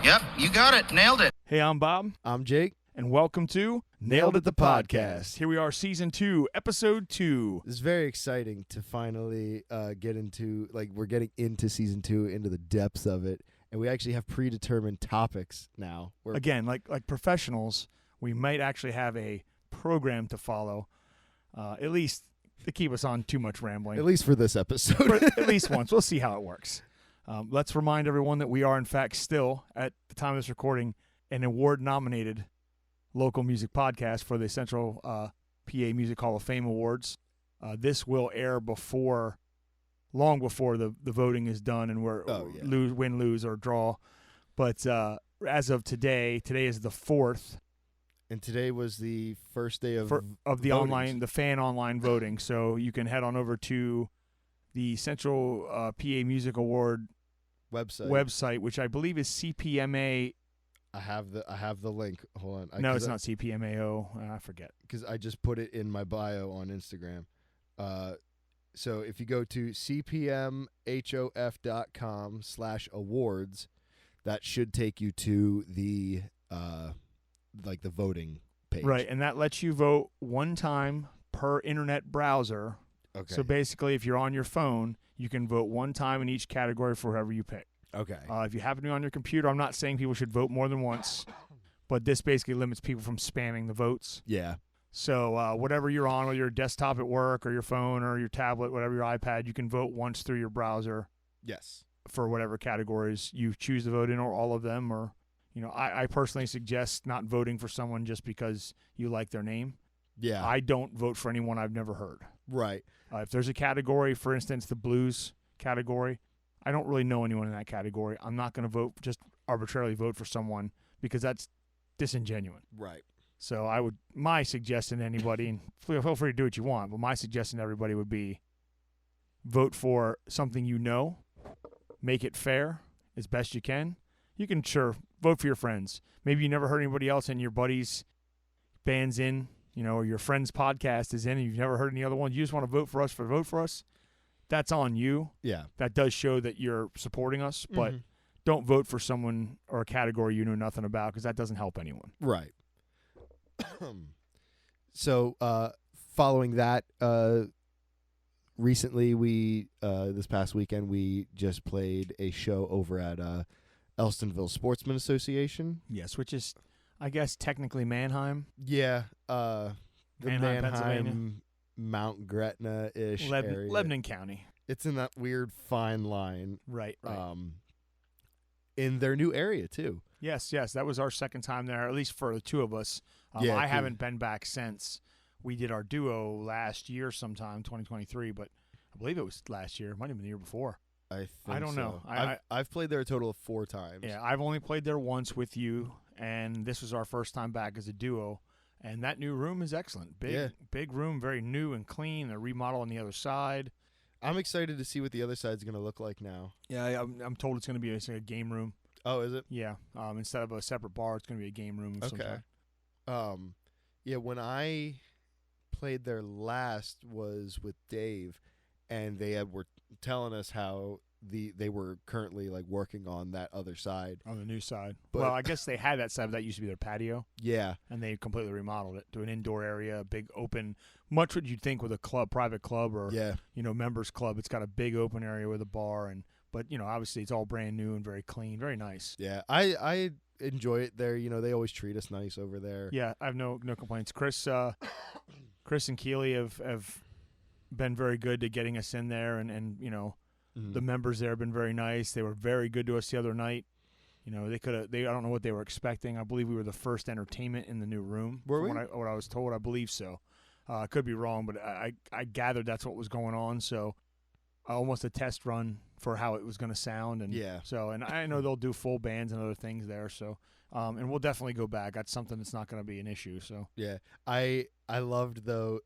Yep, you got it. Nailed it. Hey, I'm Bob, I'm Jake. and welcome to Nailed It, the podcast. Here we are, Season 2, Episode 2. It's very exciting to finally get into, we're getting into Season 2, into the depths of it, and we actually have predetermined topics now. Again, like professionals, we might actually have a program to follow, at least to keep us on too much rambling. At least for this episode. At least once. We'll see how it works. Let's remind everyone that we are, in fact, still, at the time of this recording, an award-nominated local music podcast for the Central PA Music Hall of Fame Awards. This will air long before the voting is done and we're win, lose, or draw. But as of today is the 4th. And today was the first day of the fan online voting. So you can head on over to the Central PA Music Award website, which I believe is CPMA. I have the link. Hold on. No, it's not CPMAO. I forget. Because I just put it in my bio on Instagram. So if you go to cpmhof.com/awards, that should take you to the the voting page. Right, and that lets you vote one time per internet browser. Okay. So basically, if you're on your phone, you can vote one time in each category for whoever you pick. Okay. If you happen to be on your computer, I'm not saying people should vote more than once, but this basically limits people from spamming the votes. Yeah. So whatever you're on, whether your desktop at work or your phone or your tablet, whatever your iPad, you can vote once through your browser. Yes. For whatever categories you choose to vote in, or all of them. Or, I personally suggest not voting for someone just because you like their name. Yeah. I don't vote for anyone I've never heard. Right. If there's a category, for instance, the blues category, I don't really know anyone in that category. I'm not going to just arbitrarily vote for someone because that's disingenuous. Right. So my suggestion to anybody, and feel free to do what you want, but my suggestion to everybody would be vote for something you know, make it fair as best you can. You can vote for your friends. Maybe you never heard anybody else in your buddies' band's in, or your friend's podcast is in, and you've never heard any other one. You just want to vote for us. That's on you. Yeah. That does show that you're supporting us, but don't vote for someone or a category you know nothing about, because that doesn't help anyone. Right. So, following that, recently this past weekend, we just played a show over at Elstonville Sportsman Association. Yes, which is, I guess, technically Mannheim. Yeah. The Mannheim, Mount Gretna-ish area. Lebanon County. It's in that weird fine line. Right. In their new area, too. Yes. That was our second time there, at least for the two of us. I haven't been back since. We did our duo last year sometime, 2023, but I believe it was last year. It might have been the year before. I don't know. I've played there a total of 4 times. Yeah, I've only played there once with you, and this was our first time back as a duo. And that new room is excellent. Big room, very new and clean. A remodel on the other side. I'm excited to see what the other side's going to look like now. Yeah, I'm told it's going to be a game room. Oh, is it? Yeah. Instead of a separate bar, it's going to be a game room of some sort. Yeah, when I played there last was with Dave, and they were telling us how they were currently working on that other side. On the new side. But, well, I guess they had that side, but that used to be their patio. Yeah. And they completely remodeled it to an indoor area, a big open, much what you'd think with a private club or members club. It's got a big open area with a bar, but obviously it's all brand new and very clean, very nice. Yeah, I enjoy it there. They always treat us nice over there. Yeah, I have no complaints. Chris and Keeley have been very good to getting us in there, and the members there have been very nice. They were very good to us the other night. I don't know what they were expecting. I believe we were the first entertainment in the new room. Were we? What I was told, I believe so. I could be wrong, but I gathered that's what was going on. So almost a test run for how it was going to sound. And So, and I know they'll do full bands and other things there. So, and we'll definitely go back. That's something that's not going to be an issue. So yeah, I loved though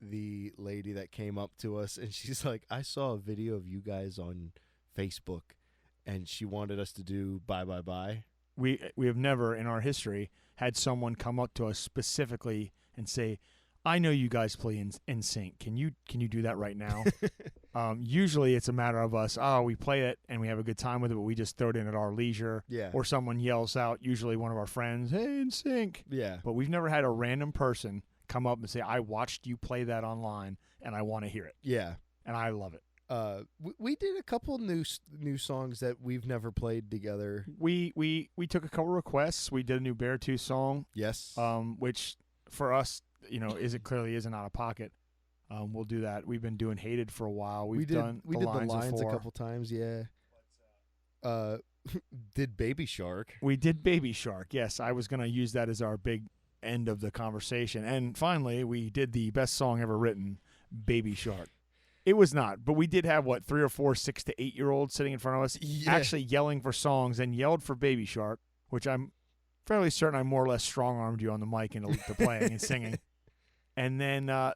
the lady that came up to us and she's like, I saw a video of you guys on Facebook, and she wanted us to do Bye Bye Bye. We have never in our history had someone come up to us specifically and say, I know you guys play in sync. Can you do that right now? Usually it's a matter of us, we play it and we have a good time with it, but we just throw it in at our leisure. Yeah. Or someone yells out, usually one of our friends, hey, in sync. Yeah. But we've never had a random person come up and say, I watched you play that online and I want to hear it. Yeah. And I love it. We did a couple new songs that we've never played together. We took a couple requests. We did a new Beartooth song. Yes. Which for us, clearly isn't out of pocket. We'll do that. We've been doing Hated for a while. We did the lines a couple times, yeah. Did Baby Shark. We did Baby Shark, yes. I was going to use that as our big end of the conversation. And finally, we did the best song ever written, Baby Shark. It was not, but we did have, 3 or 4 6 to 8-year-olds sitting in front of us actually yelling for songs and yelled for Baby Shark, which I'm fairly certain I more or less strong-armed you on the mic into playing and singing. And then out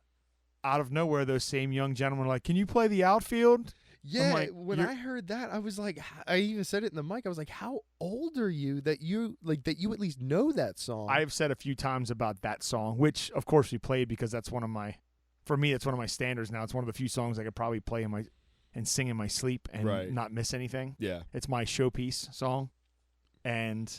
of nowhere, those same young gentlemen were like, can you play the outfield? Yeah, like, when I heard that, I was like, I even said it in the mic. I was like, how old are you that you at least know that song? I've said a few times about that song, which, of course, we played because that's one of my standards now. It's one of the few songs I could probably play and sing in my sleep and not miss anything. Yeah. It's my showpiece song. And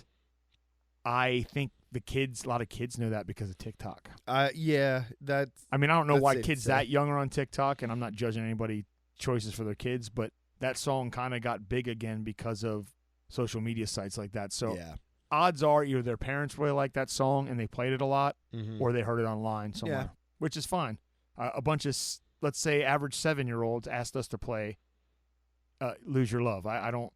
I think a lot of kids know that because of TikTok. Yeah, I don't know why kids that young are on TikTok, and I'm not judging anybody choices for their kids, but that song kind of got big again because of social media sites like that. So odds are either their parents really like that song and they played it a lot, or they heard it online somewhere, which is fine. A bunch of, let's say, average 7-year-olds asked us to play "Lose Your Love." I'm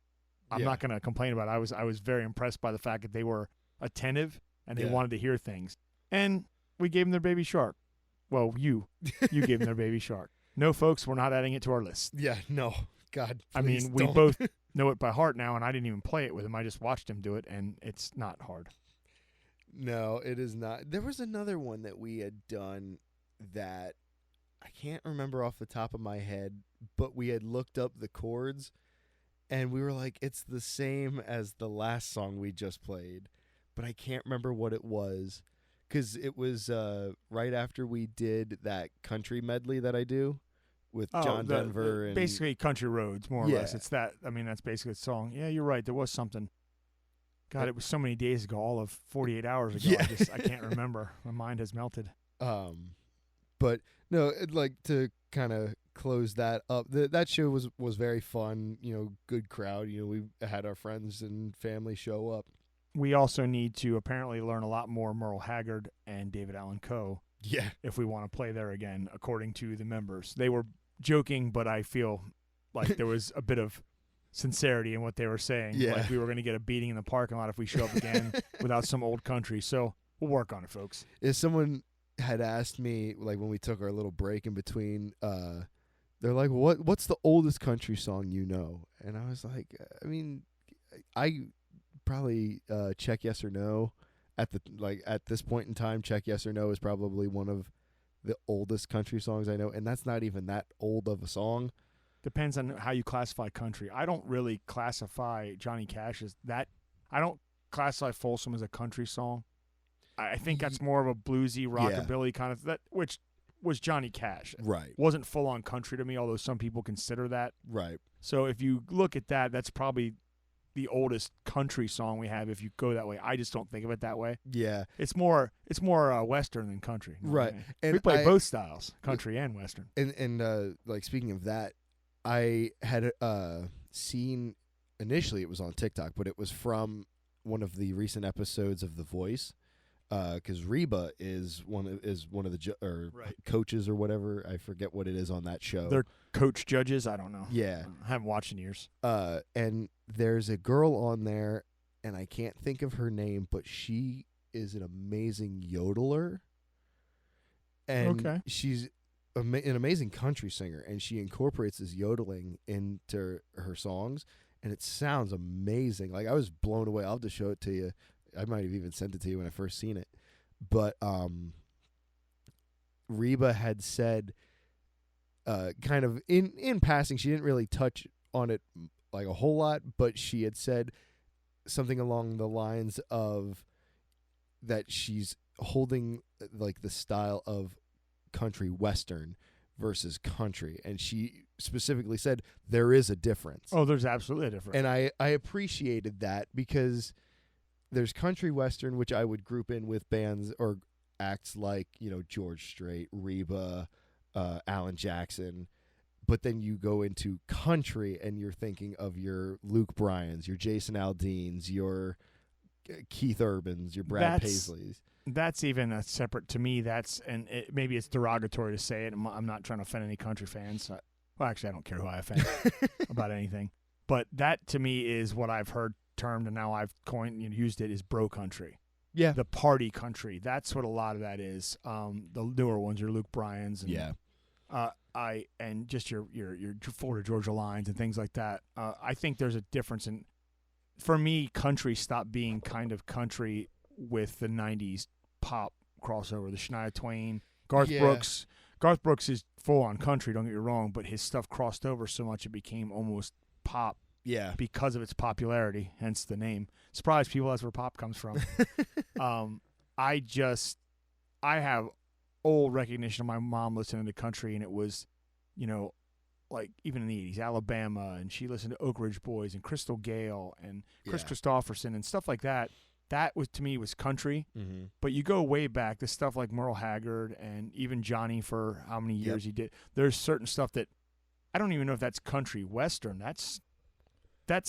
not going to complain about it. I was very impressed by the fact that they were attentive and they wanted to hear things, and we gave them their Baby Shark. Well, you gave them their Baby Shark. No, folks, we're not adding it to our list. Yeah, no, God. We both know it by heart now, and I didn't even play it with him. I just watched him do it, and it's not hard. No, it is not. There was another one that we had done that I can't remember off the top of my head, but we had looked up the chords, and we were like, it's the same as the last song we just played, but I can't remember what it was, because it was right after we did that country medley that I do with John Denver. And basically Country Roads, more or less. It's that. That's basically the song. Yeah, you're right. There was something. God, it was so many days ago, all of 48 hours ago. Yeah. I can't remember. My mind has melted. But no, to kind of close that up, that show was very fun. Good crowd. We had our friends and family show up. We also need to apparently learn a lot more Merle Haggard and David Allan Coe. Yeah. If we want to play there again, according to the members. They were joking, but I feel like there was a bit of sincerity in what they were saying. Yeah. Like we were going to get a beating in the parking lot if we show up again without some old country. So we'll work on it, folks. If someone had asked me, when we took our little break in between, they're like, what's the oldest country song you know? And I was like, I probably Check Yes or No. At this point in time, Check Yes or No is probably one of the oldest country songs I know, and that's not even that old of a song. Depends on how you classify country. I don't really classify Johnny Cash as that. I don't classify Folsom as a country song. I think that's more of a bluesy, rockabilly kind of that, which was Johnny Cash. Right. Wasn't full on country to me, although some people consider that. Right. So if you look at that, that's probably the oldest country song we have. If you go that way, I just don't think of it that way. Yeah. It's more Western than country. Right. And we play both styles, country and Western. And speaking of that, I had seen initially it was on TikTok, but it was from one of the recent episodes of The Voice. Because Reba is one of the coaches or whatever. I forget what it is on that show. They're coach judges. I don't know. Yeah, I haven't watched in years. And there's a girl on there, and I can't think of her name, but she is an amazing yodeler, and she's an amazing country singer, and she incorporates this yodeling into her songs, and it sounds amazing. I was blown away. I'll have to show it to you. I might have even sent it to you when I first seen it. But Reba had said, kind of in passing, she didn't really touch on it a whole lot, but she had said something along the lines of that she's holding the style of country Western versus country, and she specifically said there is a difference. Oh, there's absolutely a difference. And I appreciated that, because there's country western, which I would group in with bands or acts like, George Strait, Reba, Alan Jackson. But then you go into country and you're thinking of your Luke Bryans, your Jason Aldeans, your Keith Urbans, your Brad Paisleys. That's even a separate, to me, maybe it's derogatory to say it. I'm not trying to offend any country fans. Well, actually, I don't care who I offend about anything. But that, to me, is what I've heard termed, and now I've used it, is bro country. Yeah. The party country. That's what a lot of that is. The newer ones, your Luke Bryans. And, yeah. And just your Florida Georgia lines and things like that. I think there's a difference in, for me, country stopped being kind of country with the 90s pop crossover, the Shania Twain, Garth Brooks. Garth Brooks is full on country, don't get me wrong, but his stuff crossed over so much it became almost pop. Yeah. Because of its popularity, hence the name. Surprise people, that's where pop comes from. I have old recognition of my mom listening to country, and it was, like even in the 80s, Alabama, and she listened to Oak Ridge Boys and Crystal Gale and Chris Christopherson and stuff like that. That was, to me, was country. Mm-hmm. But you go way back, the stuff like Merle Haggard and even Johnny for how many years he did. There's certain stuff that I don't even know if that's country western. That's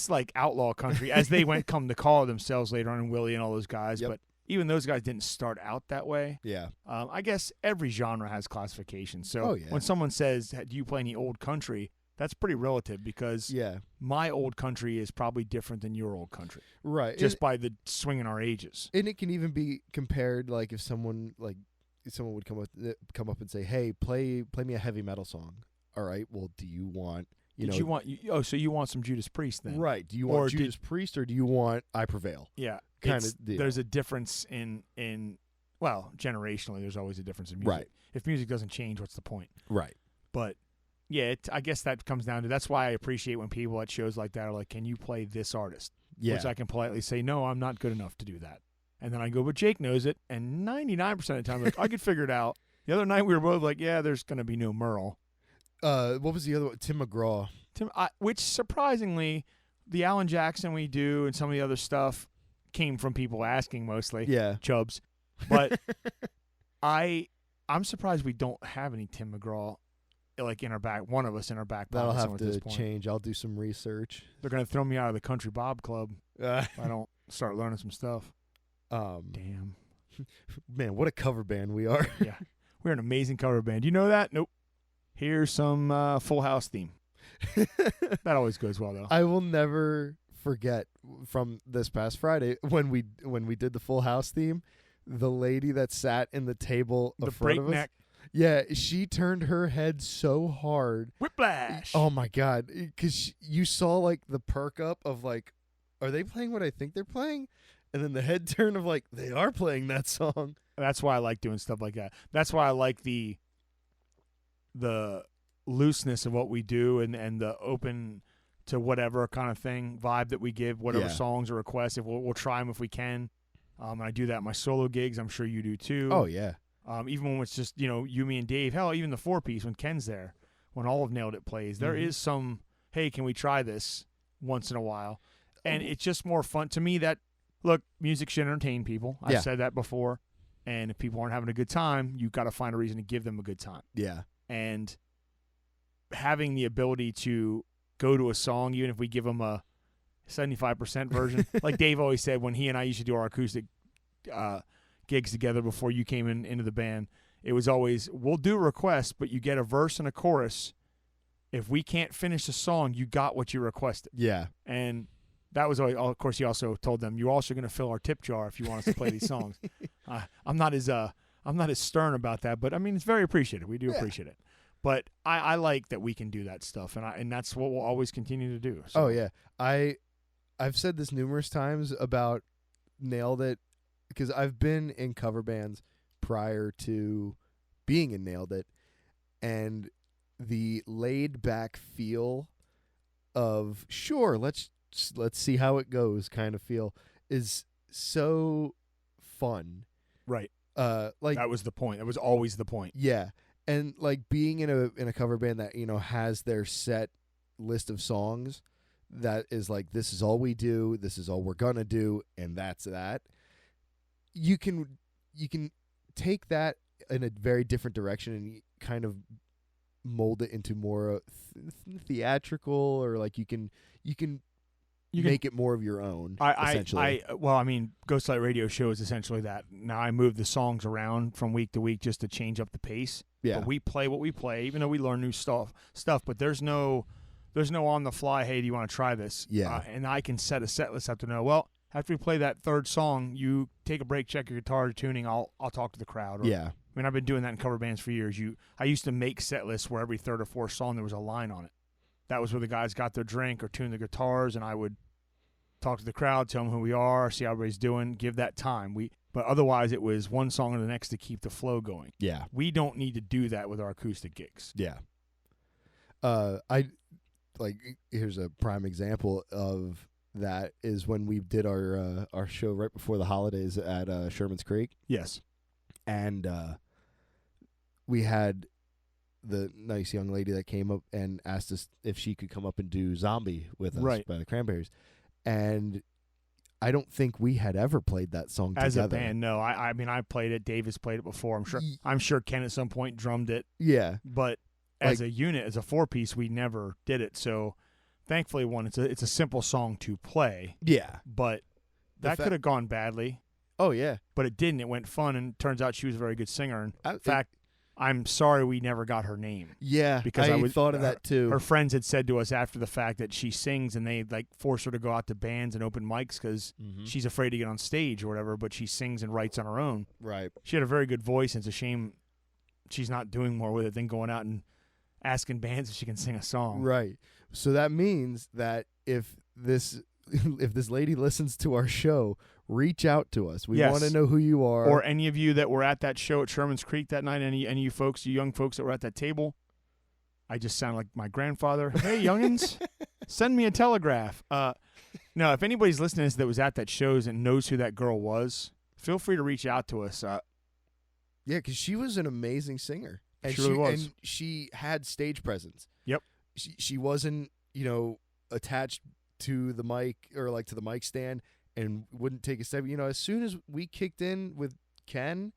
like outlaw country, as they come to call themselves later on, and Willie and all those guys. But even those guys didn't start out that way. Yeah. I guess every genre has classification. So when someone says, do you play any old country, that's pretty relative, because my old country is probably different than your old country. Right. Just by the swing in our ages. And it can even be compared, like if someone would come up and say, hey, play me a heavy metal song. All right, well, do you want... so you want some Judas Priest then? Right. Do you want Judas Priest, or do you want I Prevail? Yeah. Kind of deal. There's a difference in generationally, there's always a difference in music. Right. If music doesn't change, what's the point? Right. But, yeah, I guess that comes down to, that's why I appreciate when people at shows like that are like, can you play this artist? Yeah. Which I can politely say, no, I'm not good enough to do that. And then I go, but Jake knows it, and 99% of the time, like, I could figure it out. The other night we were both like, yeah, there's going to be no Merle. What was the other one? Tim McGraw. Which, surprisingly, the Alan Jackson we do and some of the other stuff came from people asking mostly. Yeah. Chubs. But I'm surprised we don't have any Tim McGraw, like, in our back. One of us in our back pocket. That'll have to change. I'll do some research. They're going to throw me out of the Country Bob Club if I don't start learning some stuff. Damn. Man, what a cover band we are. Yeah. We're an amazing cover band. You know that? Nope. Here's some Full House theme. That always goes well, though. I will never forget from this past Friday when we did the Full House theme, the lady that sat in the table in front of us. Yeah, she turned her head so hard. Whiplash. Oh my God, because you saw like the perk up of like, are they playing what I think they're playing? And then the head turn of like, they are playing that song. That's why I like doing stuff like that. That's why I like the looseness of what we do and the open to whatever kind of thing vibe that we give, whatever songs or requests. If we'll try them if we can. And I do that at my solo gigs. I'm sure you do too. Oh yeah. Even when it's just you, me, and Dave. Hell, even the 4-piece when Ken's there, when All of Nailed It plays, there is some, hey, can we try this once in a while? And it's just more fun to me. That look, music should entertain people. I've said that before. And if people aren't having a good time, you've got to find a reason to give them a good time. Yeah. And having the ability to go to a song, even if we give them a 75% version, like Dave always said when he and I used to do our acoustic gigs together before you came into the band, it was always, we'll do requests, but you get a verse and a chorus. If we can't finish the song, you got what you requested. Yeah. And that was, of course, he also told them, you're also going to fill our tip jar if you want us to play these songs. I'm not as stern about that, but I mean, it's very appreciated. We do appreciate it. But I like that we can do that stuff, and that's what we'll always continue to do. So. Oh yeah, I've said this numerous times about Nailed It, because I've been in cover bands prior to being in Nailed It, and the laid back feel of sure, let's see how it goes kind of feel is so fun. Right. Like that was the point. That was always the point. Yeah. And like being in a cover band that, you know, has their set list of songs that is like, this is all we do, this is all we're gonna do, and that's that. You can take that in a very different direction and kind of mold it into more theatrical, or like you can make it more of your own. Essentially, I mean, Ghostlight Radio Show is essentially that. Now I move the songs around from week to week just to change up the pace. Yeah, but we play what we play, even though we learn new stuff. But there's no on the fly. Hey, do you want to try this? Yeah, and I can set a set list up to know. Well, after we play that third song, you take a break, check your guitar tuning. I'll talk to the crowd. Or, yeah. I mean, I've been doing that in cover bands for years. I used to make set lists where every third or fourth song there was a line on it. That was where the guys got their drink or tuned the guitars, and I would talk to the crowd, tell them who we are, see how everybody's doing, give that time. But otherwise, it was one song or the next to keep the flow going. Yeah. We don't need to do that with our acoustic gigs. Yeah. Here's a prime example of that is when we did our show right before the holidays at Sherman's Creek. Yes. And we had the nice young lady that came up and asked us if she could come up and do Zombie with us by the Cranberries. And I don't think we had ever played that song as together. a band. No, I mean, I played it. Davis played it before. I'm sure Ken at some point drummed it. Yeah, but as a unit, as a 4-piece, we never did it. So thankfully, it's a simple song to play. Yeah, but that could have gone badly. Oh yeah, but it didn't. It went fun, and turns out she was a very good singer. And in fact, I'm sorry we never got her name. Yeah, because I thought of that too. Her friends had said to us after the fact that she sings, and they like force her to go out to bands and open mics because she's afraid to get on stage or whatever. But she sings and writes on her own. Right. She had a very good voice, and it's a shame she's not doing more with it than going out and asking bands if she can sing a song. Right. So that means that if this lady listens to our show, reach out to us. We want to know who you are. Or any of you that were at that show at Sherman's Creek that night, any of you folks, you young folks that were at that table. I just sound like my grandfather. Hey, youngins, send me a telegraph. No, if anybody's listening to this that was at that show and knows who that girl was, feel free to reach out to us. Yeah, because she was an amazing singer. And she really was. And she had stage presence. Yep. She wasn't, attached to the mic or like to the mic stand and wouldn't take a step. As soon as we kicked in with Ken,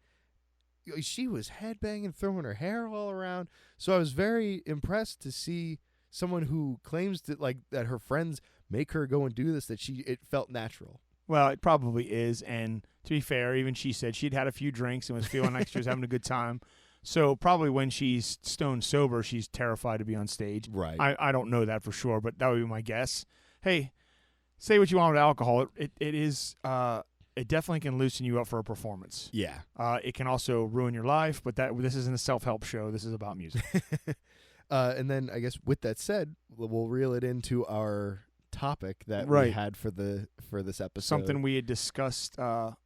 she was headbanging, throwing her hair all around. So I was very impressed to see someone who claims that her friends make her go and do this, that it felt natural. Well, it probably is. And to be fair, even she said she'd had a few drinks and was feeling like she was having a good time. So probably when she's stone sober, she's terrified to be on stage. Right. I don't know that for sure, but that would be my guess. Hey, say what you want with alcohol. It definitely can loosen you up for a performance. Yeah. It can also ruin your life, but this isn't a self-help show. This is about music. And then I guess with that said, we'll reel it into our topic that we had for this episode. Something we had discussed a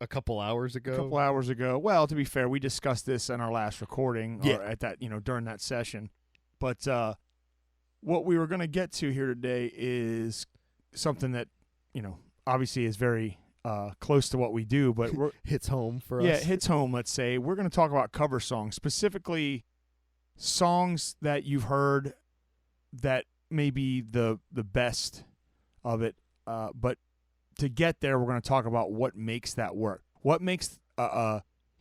couple hours ago? Well, to be fair, we discussed this in our last recording or at that, during that session. But what we were going to get to here today is something that, obviously is very close to what we do, but hits home for us. Yeah, it hits home, let's say. We're going to talk about cover songs, specifically songs that you've heard that may be the best of it, but to get there, we're going to talk about what makes that work. What makes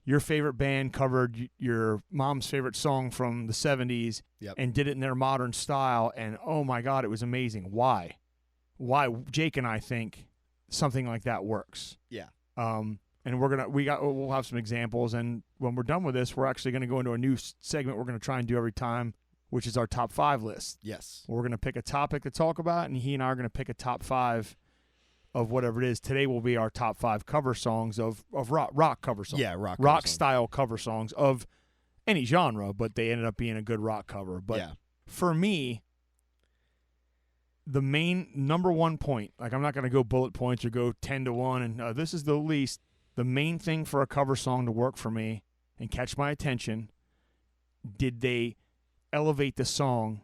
your favorite band covered your mom's favorite song from the 70s and did it in their modern style, and oh my God, it was amazing. Why? Jake and I think something like that works. Yeah. And we'll have some examples, and when we're done with this, we're actually going to go into a new segment we're going to try and do every time, which is our top 5 list. Yes. We're going to pick a topic to talk about, and he and I are going to pick a top 5 of whatever it is. Today will be our top 5 cover songs of rock cover songs. Yeah, rock style cover songs of any genre, but they ended up being a good rock cover. But for me, the main number one point, like I'm not going to go bullet points or go 10 to 1, and this is the least. The main thing for a cover song to work for me and catch my attention, did they elevate the song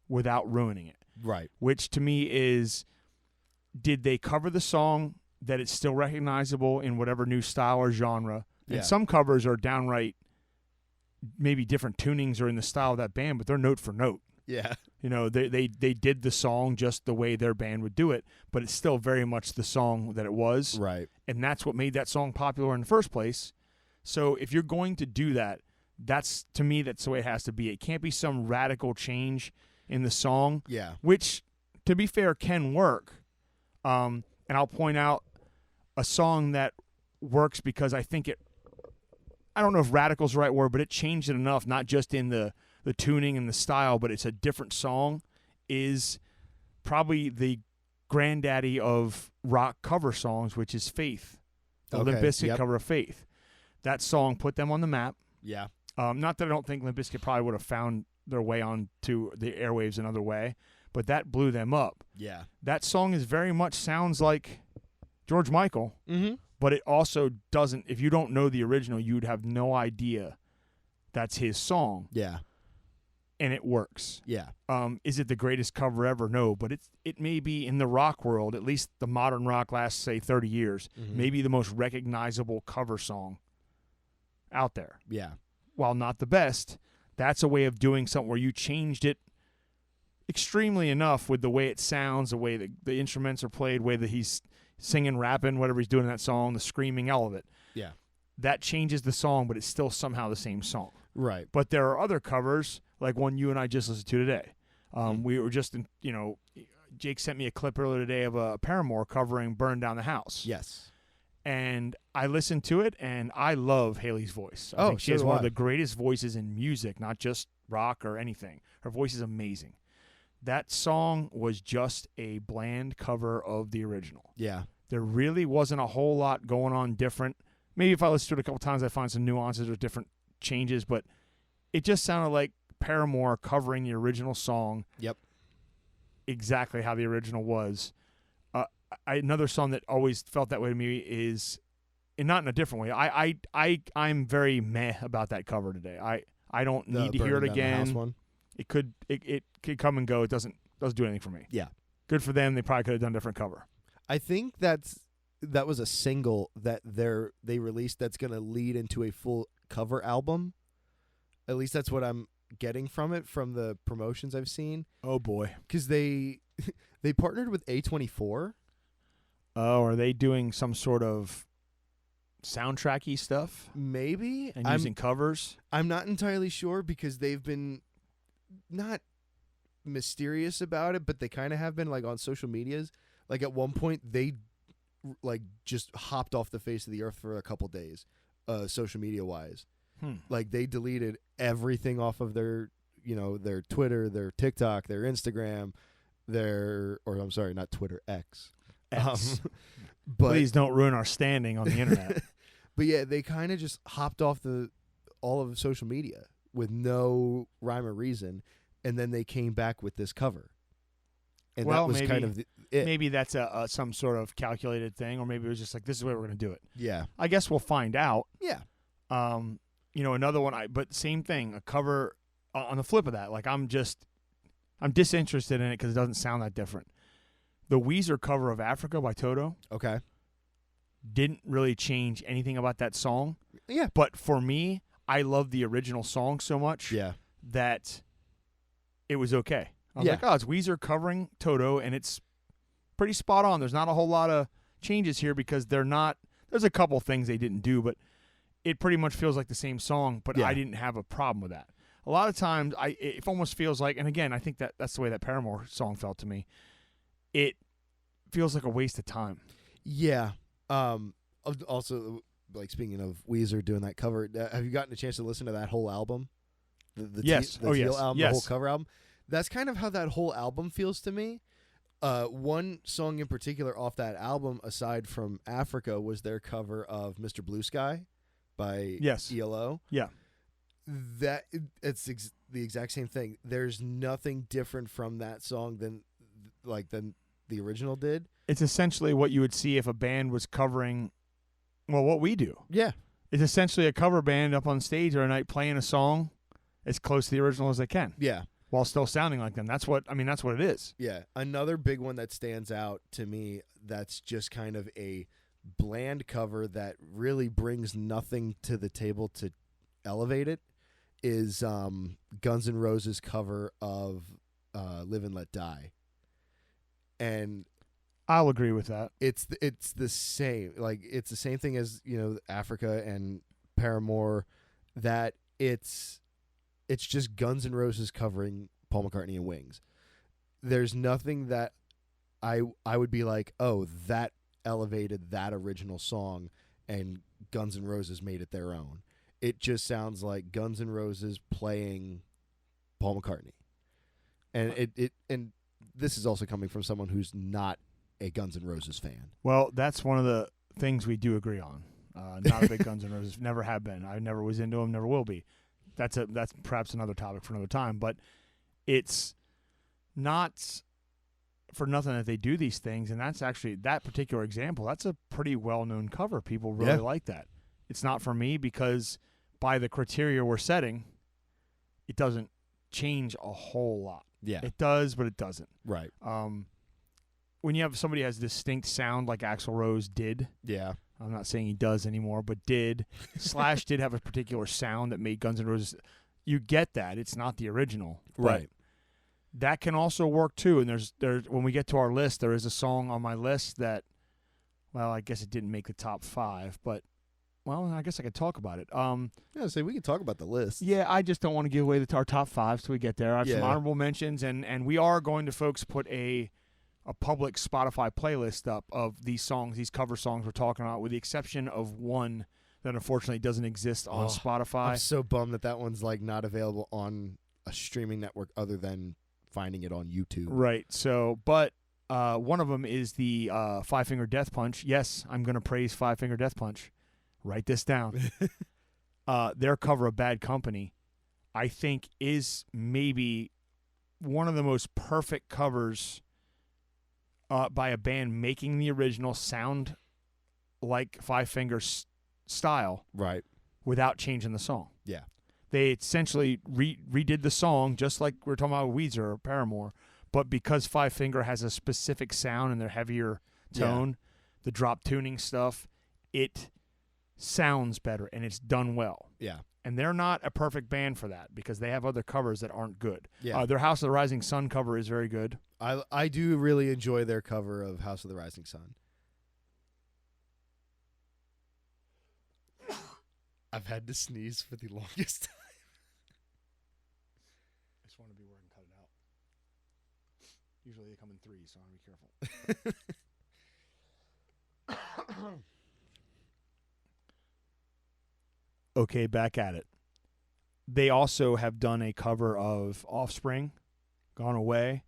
without ruining it? Right. Which to me is, did they cover the song that it's still recognizable in whatever new style or genre? And some covers are downright maybe different tunings or in the style of that band, but they're note for note. Yeah. You know, they did the song just the way their band would do it, but it's still very much the song that it was. Right. And that's what made that song popular in the first place. So if you're going to do that, to me, that's the way it has to be. It can't be some radical change in the song, Yeah. which, to be fair, can work. And I'll point out a song that works because I think I don't know if radical's the right word, but it changed it enough, not just in the tuning and the style, but it's a different song, is probably the granddaddy of rock cover songs, which is Faith, the Limp Bizkit cover of Faith. That song put them on the map. Yeah. Not that I don't think Limp Bizkit probably would have found their way onto the airwaves another way, but that blew them up. Yeah. That song is very much sounds like George Michael, but it also doesn't. If you don't know the original, you'd have no idea that's his song. Yeah. And it works. Yeah. Is it the greatest cover ever? No, but it may be in the rock world, at least the modern rock last, say, 30 years, maybe the most recognizable cover song out there. Yeah. While not the best, that's a way of doing something where you changed it extremely enough with the way it sounds, the way the instruments are played, the way that he's singing, rapping, whatever he's doing in that song, the screaming, all of it. Yeah. That changes the song, but it's still somehow the same song. Right. But there are other covers, like one you and I just listened to today. We were just, Jake sent me a clip earlier today of a Paramore covering Burn Down the House. Yes. And I listened to it, and I love Haley's voice. I think she has one of the greatest voices in music, not just rock or anything. Her voice is amazing. That song was just a bland cover of the original. Yeah. There really wasn't a whole lot going on different. Maybe if I listen to it a couple times, I find some nuances or different changes, but it just sounded like Paramore covering the original song. Yep. Exactly how the original was. Another song that always felt that way to me is, and not in a different way. I'm very meh about that cover today. I don't need to hear it again. One? It could come and go. It doesn't do anything for me. Yeah. Good for them. They probably could have done a different cover. I think that was a single that they released that's going to lead into a full cover album. At least that's what I'm getting from it, from the promotions I've seen. Oh boy. Because they partnered with A24. Oh, are they doing some sort of soundtracky stuff? Maybe. And using covers? I'm not entirely sure because they've been not mysterious about it, but they kind of have been, like, on social medias. Like, at one point, they, like, just hopped off the face of the earth for a couple days, social media-wise. Like, they deleted everything off of their Twitter, their TikTok, their Instagram, not Twitter, X. X. But please don't ruin our standing on the internet. But yeah, they kind of just hopped off all of social media with no rhyme or reason, and then they came back with this cover. And that was kind of it. Maybe that's some sort of calculated thing, or maybe it was just like, this is the way we're going to do it. Yeah. I guess we'll find out. Yeah. Another one, but same thing, a cover on the flip of that. Like, I'm disinterested in it because it doesn't sound that different. The Weezer cover of Africa by Toto. Okay. Didn't really change anything about that song. Yeah. But for me, I love the original song so much that it was okay. I was like, oh, it's Weezer covering Toto, and it's pretty spot on. There's not a whole lot of changes here because there's a couple things they didn't do, but it pretty much feels like the same song, but I didn't have a problem with that. A lot of times, it almost feels like, and again, I think that's the way that Paramore song felt to me. It feels like a waste of time. Yeah. Also, like, speaking of Weezer doing that cover, have you gotten a chance to listen to that whole album? Yes. The Teal album, the whole cover album? That's kind of how that whole album feels to me. One song in particular off that album, aside from Africa, was their cover of Mr. Blue Sky by ELO. Yeah. It's the exact same thing. There's nothing different from that song than the original did. It's essentially what you would see if a band was covering, what we do. Yeah. It's essentially a cover band up on stage or a night playing a song as close to the original as they can. Yeah. While still sounding like them. That's what it is. Yeah. Another big one that stands out to me that's just kind of a bland cover that really brings nothing to the table to elevate it is Guns N' Roses cover of "Live and Let Die," and I'll agree with that. it's the same. Like, it's the same thing as, Africa and Paramore. That it's just Guns N' Roses covering Paul McCartney and Wings. There's nothing that I would be like, oh, that elevated that original song, and Guns N' Roses made it their own. It just sounds like Guns N' Roses playing Paul McCartney, and and this is also coming from someone who's not a Guns N' Roses fan. Well, that's one of the things we do agree on. Not a big Guns N' Roses, never have been. I never was into them, never will be. That's perhaps another topic for another time. But it's not for nothing that they do these things, and that's actually that particular example. That's a pretty well-known cover. People really like that. It's not for me because by the criteria we're setting, it doesn't change a whole lot. Yeah, It does, but it doesn't. right. When you have somebody who has distinct sound like Axl Rose did, Yeah, I'm not saying he does anymore, but did. Slash did have a particular sound that made Guns N' Roses. You get that. It's not the original. right. That can also work too. And there's when we get to our list, there is a song on my list that, well, I guess it didn't make the top 5, but, well, I guess I could talk about it. So we can talk about the list. Yeah, I just don't want to give away our top 5 till we get there. I have some Yeah. honorable mentions, and we are going to, folks, put a public Spotify playlist up of these songs, these cover songs we're talking about, with the exception of one that unfortunately doesn't exist on Spotify. I'm so bummed that one's like not available on a streaming network other than finding it on YouTube. Right. So, but one of them is the Five Finger Death Punch. Yes, I'm going to praise Five Finger Death Punch. Write this down. Their cover of Bad Company, I think, is maybe one of the most perfect covers by a band making the original sound like Five Fingers style, Right. without changing the song. Yeah. They essentially redid the song just like we were talking about Weezer or Paramore, but because Five Finger has a specific sound and their heavier tone, the drop tuning stuff, it sounds better and it's done well. Yeah. And they're not a perfect band for that because they have other covers that aren't good. Yeah. Their House of the Rising Sun cover is very good. I do really enjoy their cover of House of the Rising Sun. I've had to sneeze for the longest time. I just want to be where I can cut it out. Usually they come in 3, so I want to be careful. Okay, back at it. They also have done a cover of Offspring, Gone Away,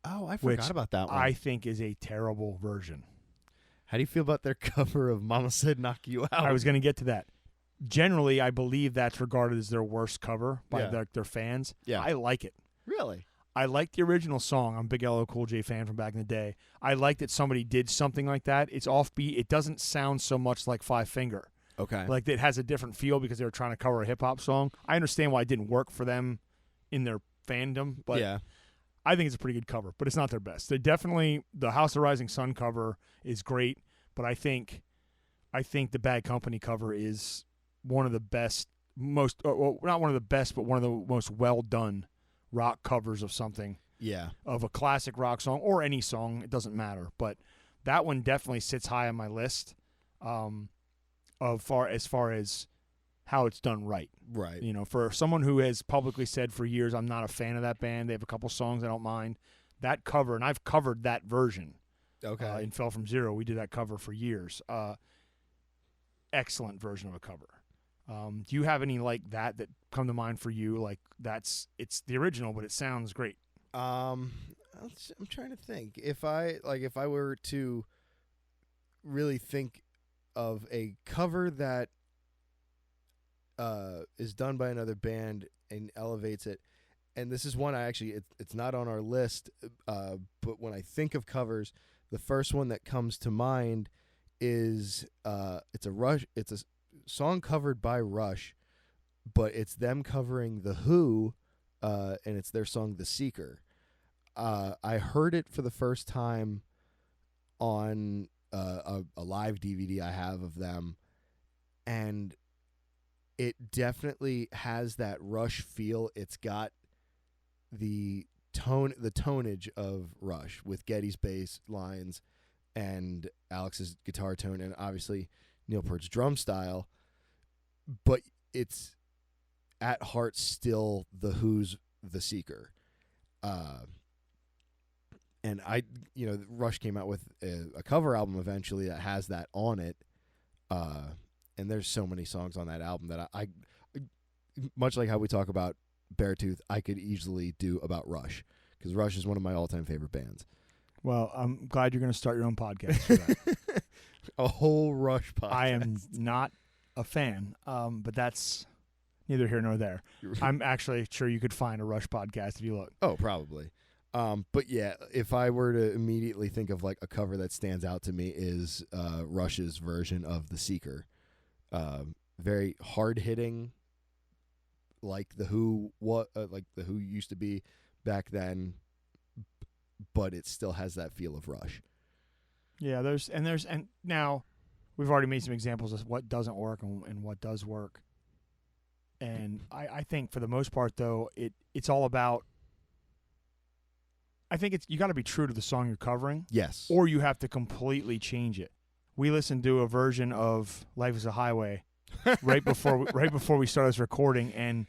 Oh, I which forgot about that one. I think is a terrible version. How do you feel about their cover of Mama Said Knock You Out? I was going to get to that. Generally, I believe that's regarded as their worst cover by Yeah. their fans. Yeah. I like it. Really? I like the original song. I'm a big LL Cool J fan from back in the day. I like that somebody did something like that. It's offbeat. It doesn't sound so much like Five Finger. Okay. Like, it has a different feel because they were trying to cover a hip-hop song. I understand why it didn't work for them in their fandom, but yeah. I think it's a pretty good cover, but it's not their best. They definitely, the House of Rising Sun cover is great, but I think the Bad Company cover is one of the best, most, well, not one of the best, but one of the most well-done rock covers of something, Yeah. of a classic rock song or any song. It doesn't matter, but that one definitely sits high on my list as far as how it's done right. Right. You know, for someone who has publicly said for years, I'm not a fan of that band. They have a couple songs I don't mind. That cover, and I've covered that version. Okay. In Fell From Zero, we did that cover for years. Excellent version of a cover. Do you have any like that come to mind for you? Like it's the original, but it sounds great. I'm trying to think. If I were to really think of a cover that is done by another band and elevates it, and this is one it's not on our list, but when I think of covers, the first one that comes to mind is it's a song covered by Rush, but it's them covering The Who, and it's their song The Seeker. I heard it for the first time on a live DVD I have of them, and it definitely has that Rush feel. It's got the tonnage of Rush with Geddy's bass lines and Alex's guitar tone, and obviously Neil Peart's drum style. But it's at heart still the Who's The Seeker. And Rush came out with a cover album eventually that has that on it. And there's so many songs on that album that I much like how we talk about Beartooth, I could easily do about Rush, because Rush is one of my all-time favorite bands. Well, I'm glad you're going to start your own podcast for that. A whole Rush podcast. I am not a fan, but that's neither here nor there. I'm actually sure you could find a Rush podcast if you look. Oh, probably. But yeah, if I were to immediately think of like a cover that stands out to me is Rush's version of The Seeker. Very hard-hitting, like the Who used to be back then, but it still has that feel of Rush. Yeah, and now we've already made some examples of what doesn't work and what does work. And I think for the most part, though, it's all about. I think you got to be true to the song you're covering. Yes. Or you have to completely change it. We listened to a version of "Life Is a Highway" right before we started this recording, and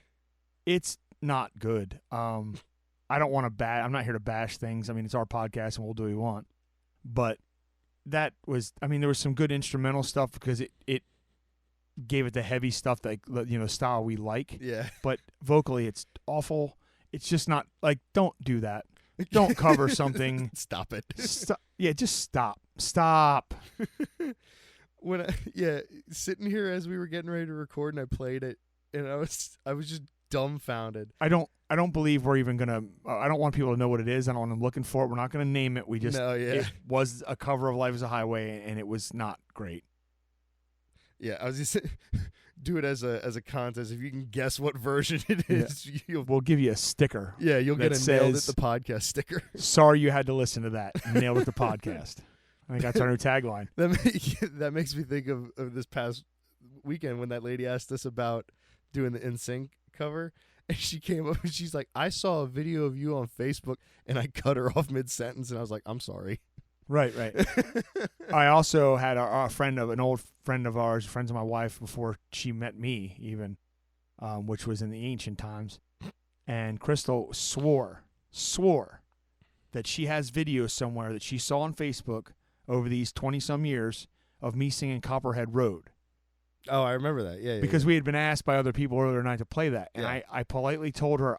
it's not good. I don't want to I'm not here to bash things. I mean, it's our podcast, and we'll do what we want. But that was, there was some good instrumental stuff because it gave it the heavy stuff that style we like. Yeah. But vocally, it's awful. It's just not like, don't do that. Don't cover something. Stop it. Yeah, just stop. Stop. Sitting here as we were getting ready to record, and I played it, and I was just dumbfounded. I don't believe we're even gonna. I don't want people to know what it is. I don't want them looking for it. We're not gonna name it. It was a cover of "Life Is a Highway," and it was not great. Yeah, I was just do it as a contest. If you can guess what version it is, we'll give you a sticker. Yeah, you'll get a Nailed It the Podcast sticker. Sorry you had to listen to that. Nailed It the Podcast. I think that's our new tagline. That makes me think of this past weekend when that lady asked us about doing the NSYNC cover, and she came up and she's like, "I saw a video of you on Facebook," and I cut her off mid-sentence, and I was like, "I'm sorry." Right. I also had an old friend of ours, friends of my wife before she met me even, which was in the ancient times. And Crystal swore that she has videos somewhere that she saw on Facebook over these 20-some years of me singing Copperhead Road. Oh, I remember that. Yeah. Because we had been asked by other people earlier tonight to play that. And I politely told her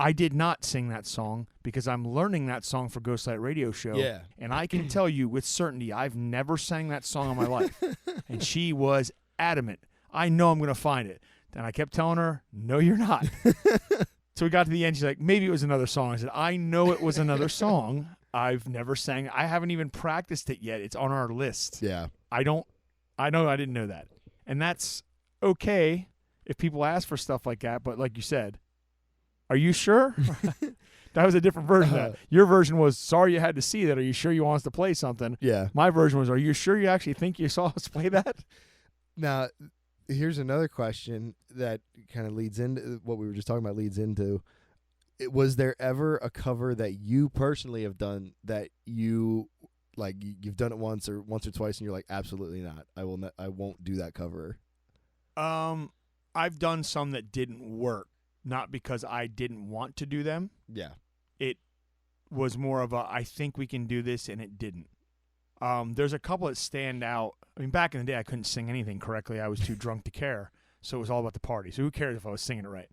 I did not sing that song because I'm learning that song for Ghostlight Radio Show. Yeah. And I can tell you with certainty I've never sang that song in my life. And she was adamant. I know I'm going to find it. And I kept telling her, no, you're not. So we got to the end. She's like, maybe it was another song. I said, I know it was another song. I've never sang it. I haven't even practiced it yet. It's on our list. Yeah. I know I didn't know that. And that's okay if people ask for stuff like that. But like you said, are you sure? That was a different version of that. Your version was, sorry you had to see that. Are you sure you want us to play something? Yeah. My version was, are you sure you actually think you saw us play that? Now, here's another question that kind of leads into what we were just talking about, was there ever a cover that you personally have done that you've done it once or twice and you're like, absolutely not. I won't do that cover. I've done some that didn't work. Not because I didn't want to do them. Yeah. It was more of I think we can do this, and it didn't. There's a couple that stand out. I mean, back in the day, I couldn't sing anything correctly. I was too drunk to care, so it was all about the party. So who cares if I was singing it right?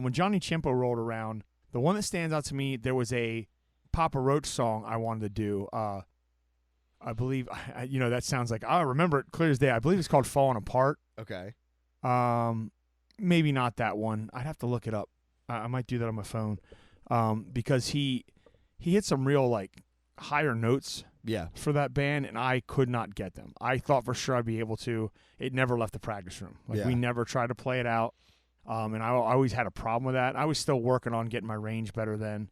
When Johnny Chimpo rolled around, the one that stands out to me, there was a Papa Roach song I wanted to do. I believe, that sounds like, I remember it clear as day. I believe it's called Falling Apart. Okay. Maybe not that one. I'd have to look it up. I might do that on my phone, because he hit some real higher notes. Yeah. For that band, and I could not get them. I thought for sure I'd be able to. It never left the practice room. We never tried to play it out, and I always had a problem with that. I was still working on getting my range better then,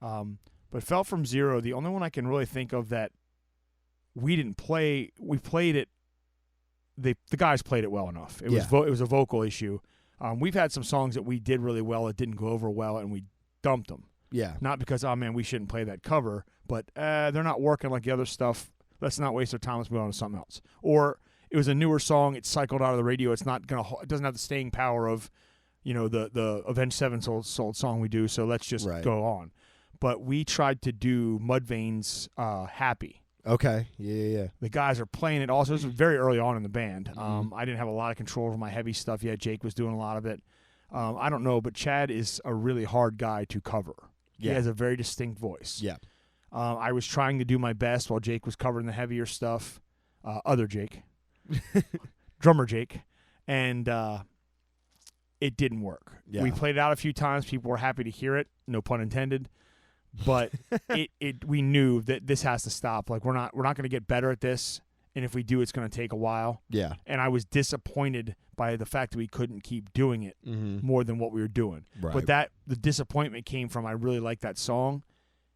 but Fell From Zero, the only one I can really think of that we didn't play. We played it the guys played it well enough. It Yeah. was a vocal issue. We've had some songs that we did really well that didn't go over well, and we dumped them. Yeah. Not because, oh man, we shouldn't play that cover, but they're not working like the other stuff. Let's not waste our time. Let's move on to something else. Or it was a newer song. It cycled out of the radio. It doesn't have the staying power of, the Avenged Sevenfold song we do. So let's just go on. But we tried to do Mudvayne's "Happy." Okay. Yeah. The guys are playing it. Also, this was very early on in the band. I didn't have a lot of control over my heavy stuff yet. Jake was doing a lot of it. I don't know, but Chad is a really hard guy to cover. He has a very distinct voice. Yeah. I was trying to do my best while Jake was covering the heavier stuff. Other Jake. Drummer Jake. And it didn't work. Yeah. We played it out a few times. People were happy to hear it. No pun intended. But we knew that this has to stop. Like we're not going to get better at this, and if we do, it's going to take a while. Yeah. And I was disappointed by the fact that we couldn't keep doing it more than what we were doing. Right. But the disappointment came from I really liked that song.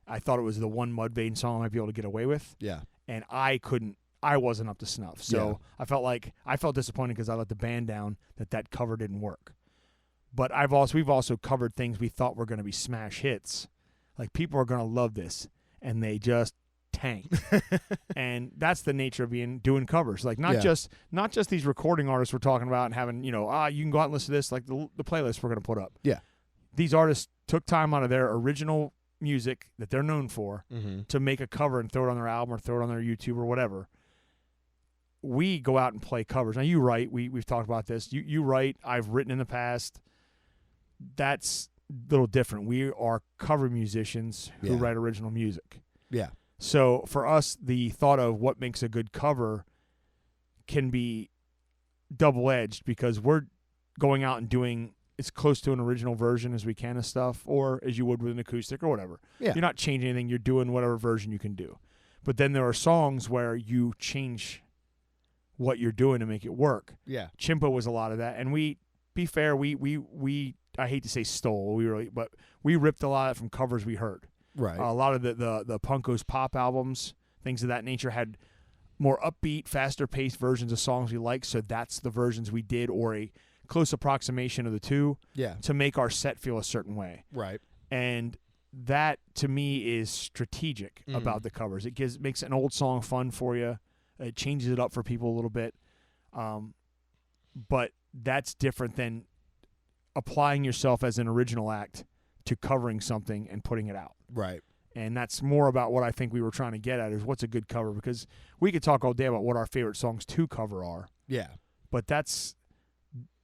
I thought it was the one Mudvayne song I might be able to get away with. Yeah. And I wasn't up to snuff. So I felt disappointed because I let the band down that cover didn't work. But we've also covered things we thought were going to be smash hits. Like, people are going to love this, and they just tanked. And that's the nature of doing covers. Like, not just these recording artists we're talking about and having, you can go out and listen to this, like the playlist we're going to put up. Yeah. These artists took time out of their original music that they're known for to make a cover and throw it on their album or throw it on their YouTube or whatever. We go out and play covers. Now, you write. We've talked about this. You write. I've written in the past. That's little different. We are cover musicians who write original music. Yeah. So for us, the thought of what makes a good cover can be double-edged because we're going out and doing as close to an original version as we can of stuff, or as you would with an acoustic or whatever. Yeah. You're not changing anything. You're doing whatever version you can do. But then there are songs where you change what you're doing to make it work. Yeah. Chimpo was a lot of that. And be fair, we I hate to say stole, but we ripped a lot from covers we heard. Right. A lot of the Punkos pop albums, things of that nature, had more upbeat, faster paced versions of songs we liked. So that's the versions we did, or a close approximation of the two. Yeah. To make our set feel a certain way. Right. And that to me is strategic about the covers. It makes an old song fun for you. It changes it up for people a little bit. But that's different than applying yourself as an original act to covering something and putting it out. Right. And that's more about what I think we were trying to get at, is what's a good cover, because we could talk all day about what our favorite songs to cover are. Yeah. But that's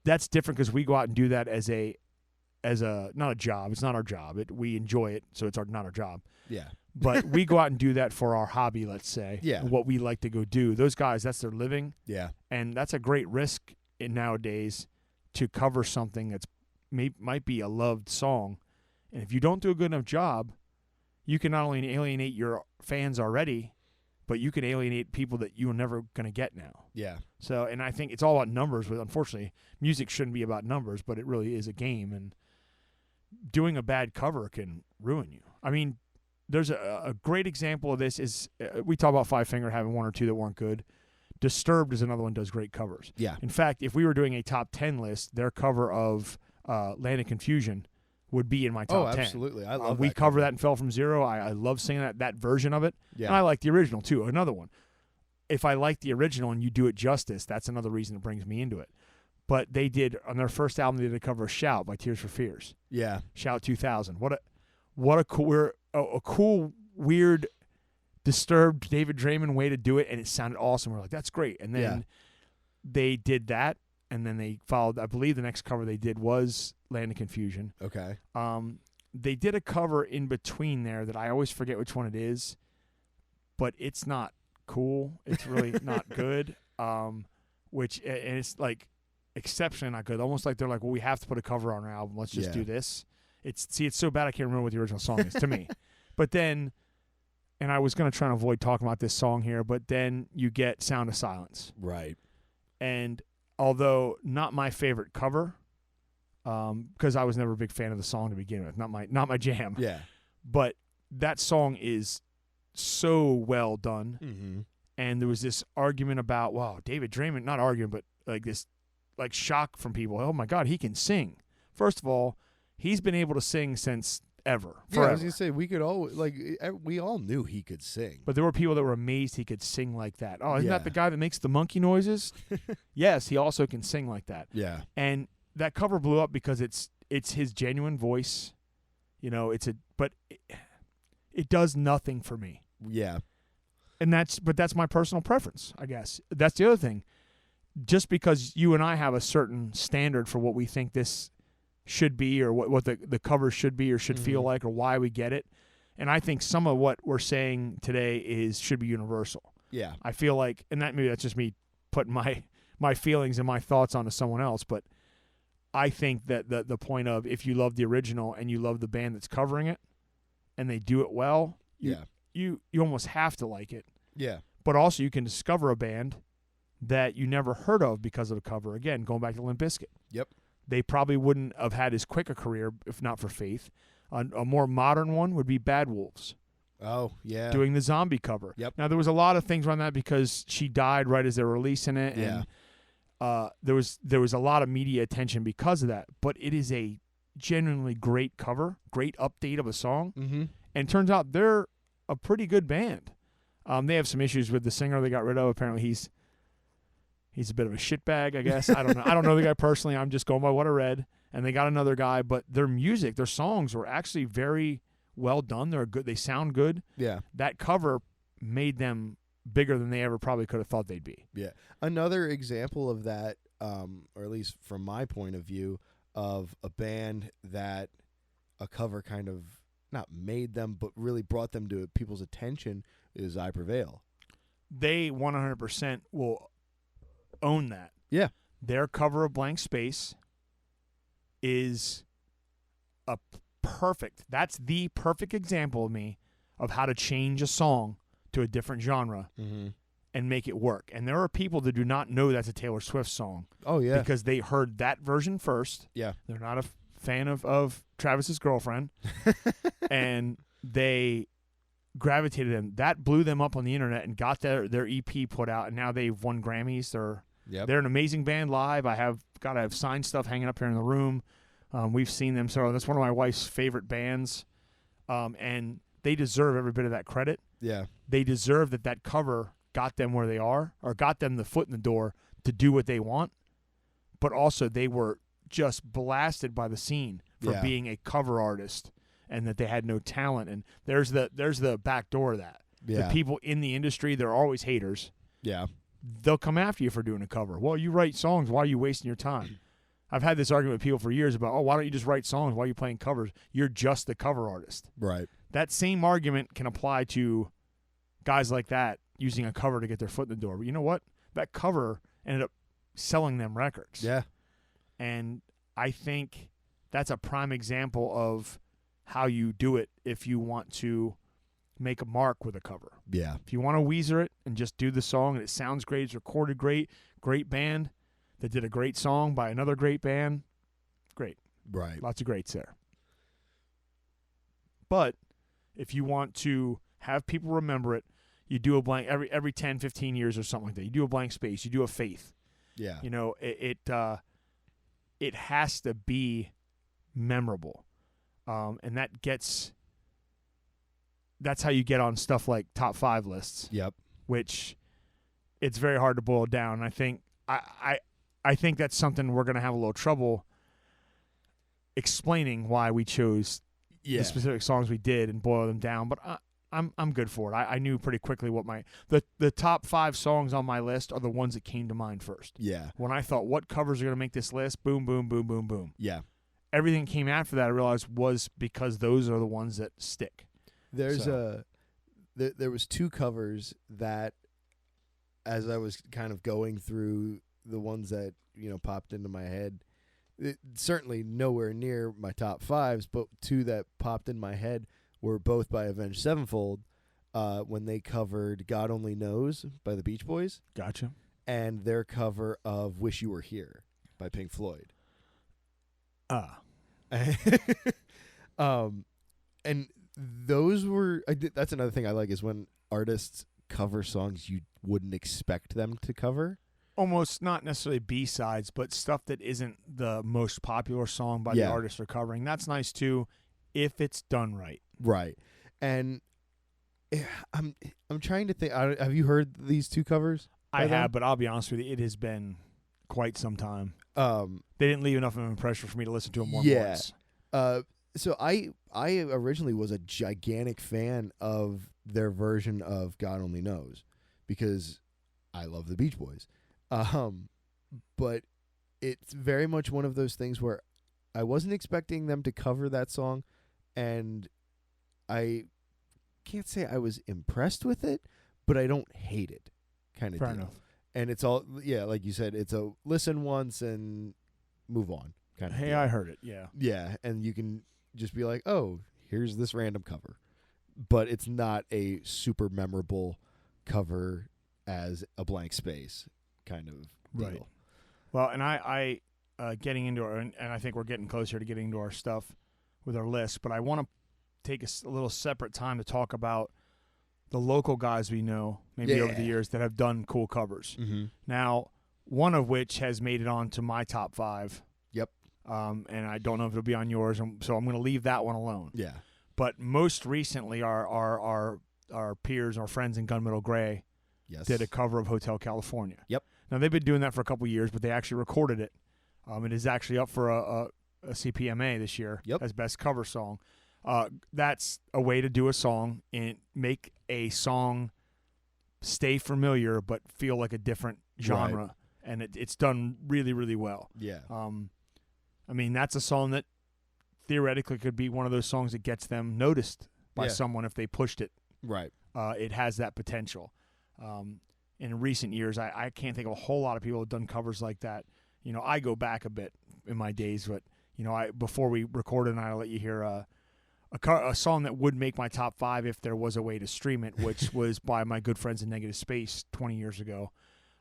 different because we go out and do that as a not a job. It's not our job. We enjoy it, so it's not our job. Yeah. But we go out and do that for our hobby, let's say. Yeah. What we like to go do. Those guys, that's their living. Yeah. And that's a great risk nowadays to cover something that's might be a loved song. And if you don't do a good enough job, you can not only alienate your fans already, but you can alienate people that you're never going to get now. Yeah. So, and I think it's all about numbers. Unfortunately, music shouldn't be about numbers, but it really is a game. And doing a bad cover can ruin you. I mean, there's a great example of this is we talk about Five Finger having one or two that weren't good. Disturbed is another one that does great covers. Yeah. In fact, if we were doing a top 10 list, their cover of Land of Confusion would be in my top 10. Oh, absolutely. I love we that cover that and Fell From Zero. I love singing that version of it. Yeah. And I like the original, too. Another one. If I like the original and you do it justice, that's another reason it brings me into it. But they did, on their first album, they did a cover of Shout by Tears for Fears. Yeah. Shout 2000. What a cool, weird, Disturbed David Draymond way to do it, and it sounded awesome. We're like, that's great. And then they did that, and then they followed, I believe the next cover they did was Land of Confusion. Okay. They did a cover in between there that I always forget which one it is, but it's not cool. It's really not good. And it's like exceptionally not good. Almost like they're like, well, we have to put a cover on our album. Let's just do this. It's so bad I can't remember what the original song is to me. But then, and I was going to try and avoid talking about this song here, but then you get Sound of Silence. Right. And although not my favorite cover, because I was never a big fan of the song to begin with, not my jam. Yeah. But that song is so well done, and there was this argument about, wow, David Draymond, not argument, but like this like shock from people. Oh my God, he can sing. First of all, he's been able to sing since ever. Yeah, Forever. I was gonna say we could all we all knew he could sing. But there were people that were amazed he could sing like that. Oh, isn't Yeah. that the guy that makes the monkey noises? Yes, he also can sing like that. Yeah. And that cover blew up because it's his genuine voice. You know, but it does nothing for me. Yeah. And that's my personal preference, I guess. That's the other thing. Just because you and I have a certain standard for what we think this should be, or what the cover should be or should feel like, or why we get it. And I think some of what we're saying today should be universal. Yeah. I feel like, and maybe that's just me putting my feelings and my thoughts onto someone else, but I think that the point of, if you love the original and you love the band that's covering it and they do it well, you almost have to like it. Yeah. But also you can discover a band that you never heard of because of a cover. Again, going back to Limp Bizkit. Yep. They probably wouldn't have had as quick a career if not for Faith. A more modern one would be Bad Wolves. Oh, yeah. Doing the Zombie cover. Yep. Now, there was a lot of things around that because she died right as they were releasing it. Yeah. And there was a lot of media attention because of that. But it is a genuinely great cover, great update of a song. Mm-hmm. And it turns out they're a pretty good band. They have some issues with the singer they got rid of. Apparently he's a bit of a shitbag, I guess. I don't know. I don't know the guy personally. I'm just going by what I read. And they got another guy, but their music, their songs were actually very well done. They're good. They sound good. Yeah. That cover made them bigger than they ever probably could have thought they'd be. Yeah. Another example of that, or at least from my point of view, of a band that a cover kind of not made them, but really brought them to people's attention, is I Prevail. They 100% will own that. Yeah. Their cover of Blank Space is that's the perfect example of me of how to change a song to a different genre and make it work. And there are people that do not know that's a Taylor Swift song. Oh, yeah. Because they heard that version first. Yeah. They're not a fan of Travis's Girlfriend. And they gravitated them. That blew them up on the internet and got their EP put out, and now they've won Grammys. They're an amazing band live. I have signed stuff hanging up here in the room. We've seen them, so that's one of my wife's favorite bands. And they deserve every bit of that credit. Yeah. They deserve that cover got them where they are, or got them the foot in the door to do what they want. But also they were just blasted by the scene for being a cover artist, and that they had no talent. And there's the back door of that. Yeah. The people in the industry, they're always haters. Yeah. They'll come after you for doing a cover. Well, you write songs. Why are you wasting your time? I've had this argument with people for years about, why don't you just write songs? Why are you playing covers? You're just the cover artist. Right. That same argument can apply to guys like that using a cover to get their foot in the door. But you know what? That cover ended up selling them records. Yeah. And I think that's a prime example of how you do it if you want to make a mark with a cover. Yeah. If you want to Weezer it and just do the song and it sounds great, it's recorded great, great band that did a great song by another great band, great. Right. Lots of greats there. But if you want to have people remember it, you do a blank every 10, 15 years or something like that. You do a Blank Space. You do a Faith. Yeah. You know, it has to be memorable. And that's how you get on stuff like top 5 lists. Yep. Which it's very hard to boil down. I think I think that's something we're going to have a little trouble explaining why we chose the specific songs we did and boil them down. But I'm good for it. I knew pretty quickly what the top 5 songs on my list are the ones that came to mind first. Yeah. When I thought, what covers are going to make this list? Boom, boom, boom, boom, boom. Yeah. Everything came after that, I realized, was because those are the ones that stick. There was 2 covers that, as I was kind of going through the ones that, popped into my head, certainly nowhere near my top 5s, but 2 that popped in my head were both by Avenged Sevenfold, when they covered God Only Knows by the Beach Boys. Gotcha. And their cover of Wish You Were Here by Pink Floyd. And those were, that's another thing I like, is when artists cover songs you wouldn't expect them to cover. Almost not necessarily B-sides, but stuff that isn't the most popular song by the artist they're covering. That's nice too, if it's done right. Right. And I'm trying to think. Have you heard these two covers? I have, but I'll be honest with you, it has been quite some time. They didn't leave enough of an impression for me to listen to them more than once. So I originally was a gigantic fan of their version of God Only Knows because I love the Beach Boys. But it's very much one of those things where I wasn't expecting them to cover that song, and I can't say I was impressed with it, but I don't hate it kind of Fair deal. enough. And it's all, like you said, it's a listen once and move on kind of Hey, deal. I heard it, yeah. Yeah, and you can just be like, oh, here's this random cover. But it's not a super memorable cover as a blank space kind of deal. Right. Well, and I getting into our, and I think we're getting closer to getting into our stuff with our list, but I want to take a little separate time to talk about the local guys we know, maybe over the years, that have done cool covers. Mm-hmm. Now, one of which has made it onto my top 5. Yep. And I don't know if it'll be on yours, so I'm going to leave that one alone. Yeah. But most recently, our peers, our friends in Gunmetal Gray, did a cover of Hotel California. Yep. Now, they've been doing that for a couple years, but they actually recorded it. It is actually up for a CPMA this year as Best Cover Song. That's a way to do a song and make a song stay familiar but feel like a different genre. Right. And it's done really, really well. Yeah. I mean, that's a song that theoretically could be one of those songs that gets them noticed by someone if they pushed it. Right. It has that potential. In recent years, I can't think of a whole lot of people who have done covers like that. You know, I go back a bit in my days, but, you know, before we recorded, and I'll let you hear a song that would make my top 5 if there was a way to stream it, which was by my good friends in Negative Space 20 years ago.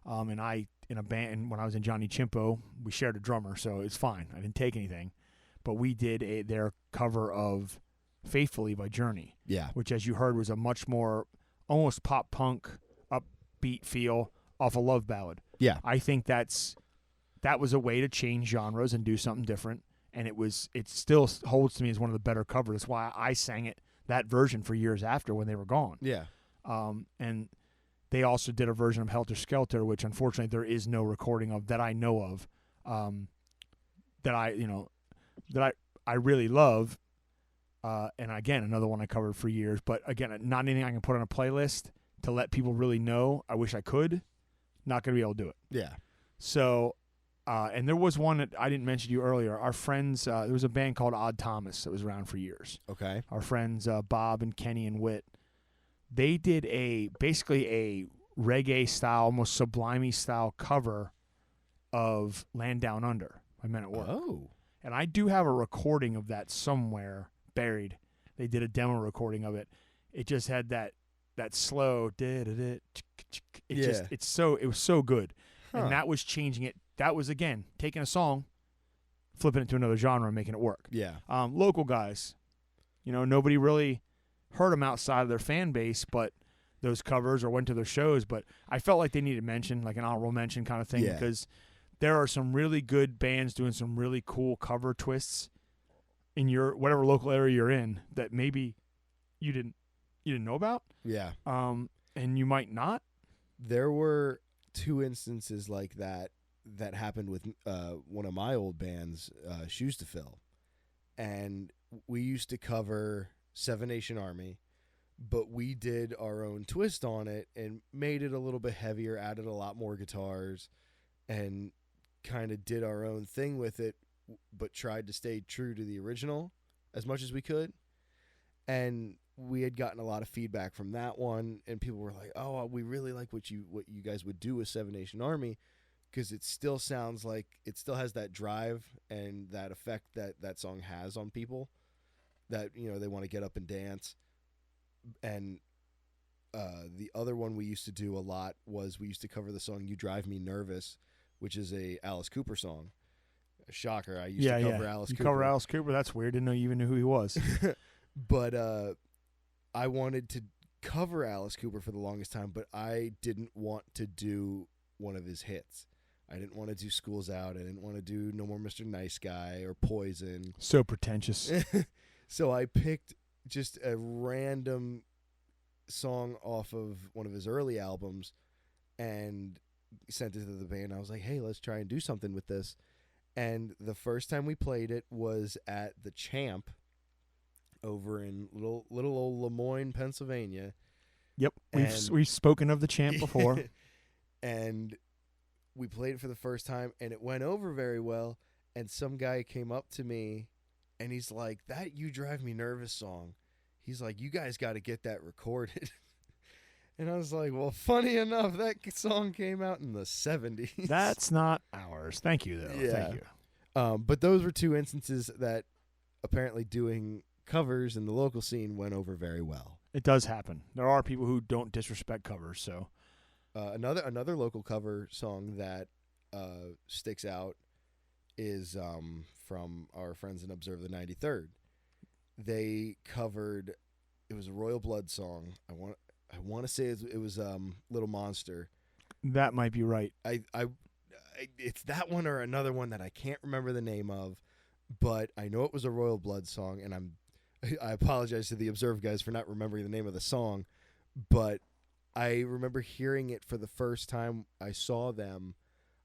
And I, in a band, when I was in Johnny Chimpo, we shared a drummer, so it's fine. I didn't take anything. But we did their cover of Faithfully by Journey. Yeah. Which, as you heard, was a much more almost pop punk, upbeat feel off a love ballad. Yeah. I think that was a way to change genres and do something different. And it still holds to me as one of the better covers. That's why I sang that version for years after when they were gone. Yeah. And they also did a version of Helter Skelter, which unfortunately there is no recording of that I know of. That I really love. And again, another one I covered for years. But again, not anything I can put on a playlist to let people really know. I wish I could. Not going to be able to do it. Yeah. So. And there was one that I didn't mention to you earlier. Our friends, there was a band called Odd Thomas that was around for years. Okay. Our friends Bob and Kenny and Whit, they did basically a reggae style, almost Sublime style cover of Land Down Under by Men at Work. Oh. And I do have a recording of that somewhere buried. They did a demo recording of it. It just had that slow. It was so good. Huh. And that was changing it. That was, again, taking a song, flipping it to another genre and making it work. Yeah. Local guys, nobody really heard them outside of their fan base, but those covers or went to their shows. But I felt like they needed mention, like an honorable mention kind of thing, because there are some really good bands doing some really cool cover twists in your whatever local area you're in that maybe you didn't know about. Yeah. And you might not. There were 2 instances like that happened with one of my old bands, Shoes to Fill. And we used to cover Seven Nation Army, but we did our own twist on it and made it a little bit heavier, added a lot more guitars, and kind of did our own thing with it, but tried to stay true to the original as much as we could. And we had gotten a lot of feedback from that one, and people were like, "Oh, we really like what you guys would do with Seven Nation Army." Because it still sounds like it still has that drive and that effect that song has on people that, they want to get up and dance. And the other one we used to do a lot was we used to cover the song You Drive Me Nervous, which is a Alice Cooper song. A shocker. I used to cover Alice Cooper. You cover Alice Cooper? That's weird. Didn't know you even knew who he was. But I wanted to cover Alice Cooper for the longest time, but I didn't want to do one of his hits. I didn't want to do School's Out. I didn't want to do No More Mr. Nice Guy or Poison. So pretentious. So I picked just a random song off of one of his early albums and sent it to the band. I was like, hey, let's try and do something with this. And the first time we played it was at the Champ over in little old Lemoyne, Pennsylvania. Yep, we've spoken of the Champ before. And we played it for the first time, and it went over very well. And some guy came up to me, and he's like, that You Drive Me Nervous song. He's like, you guys got to get that recorded. And I was like, well, funny enough, that song came out in the 70s. That's not ours. Thank you, though. Yeah. Thank you. But those were two instances that apparently doing covers in the local scene went over very well. It does happen. There are people who don't disrespect covers, so... Another local cover song that sticks out is from our friends in Observe the 93rd. They covered, it was a Royal Blood song. I want to say it was Little Monster. That might be right. It's that one or another one that I can't remember the name of, but I know it was a Royal Blood song, and I apologize to the Observe guys for not remembering the name of the song, but I remember hearing it for the first time I saw them.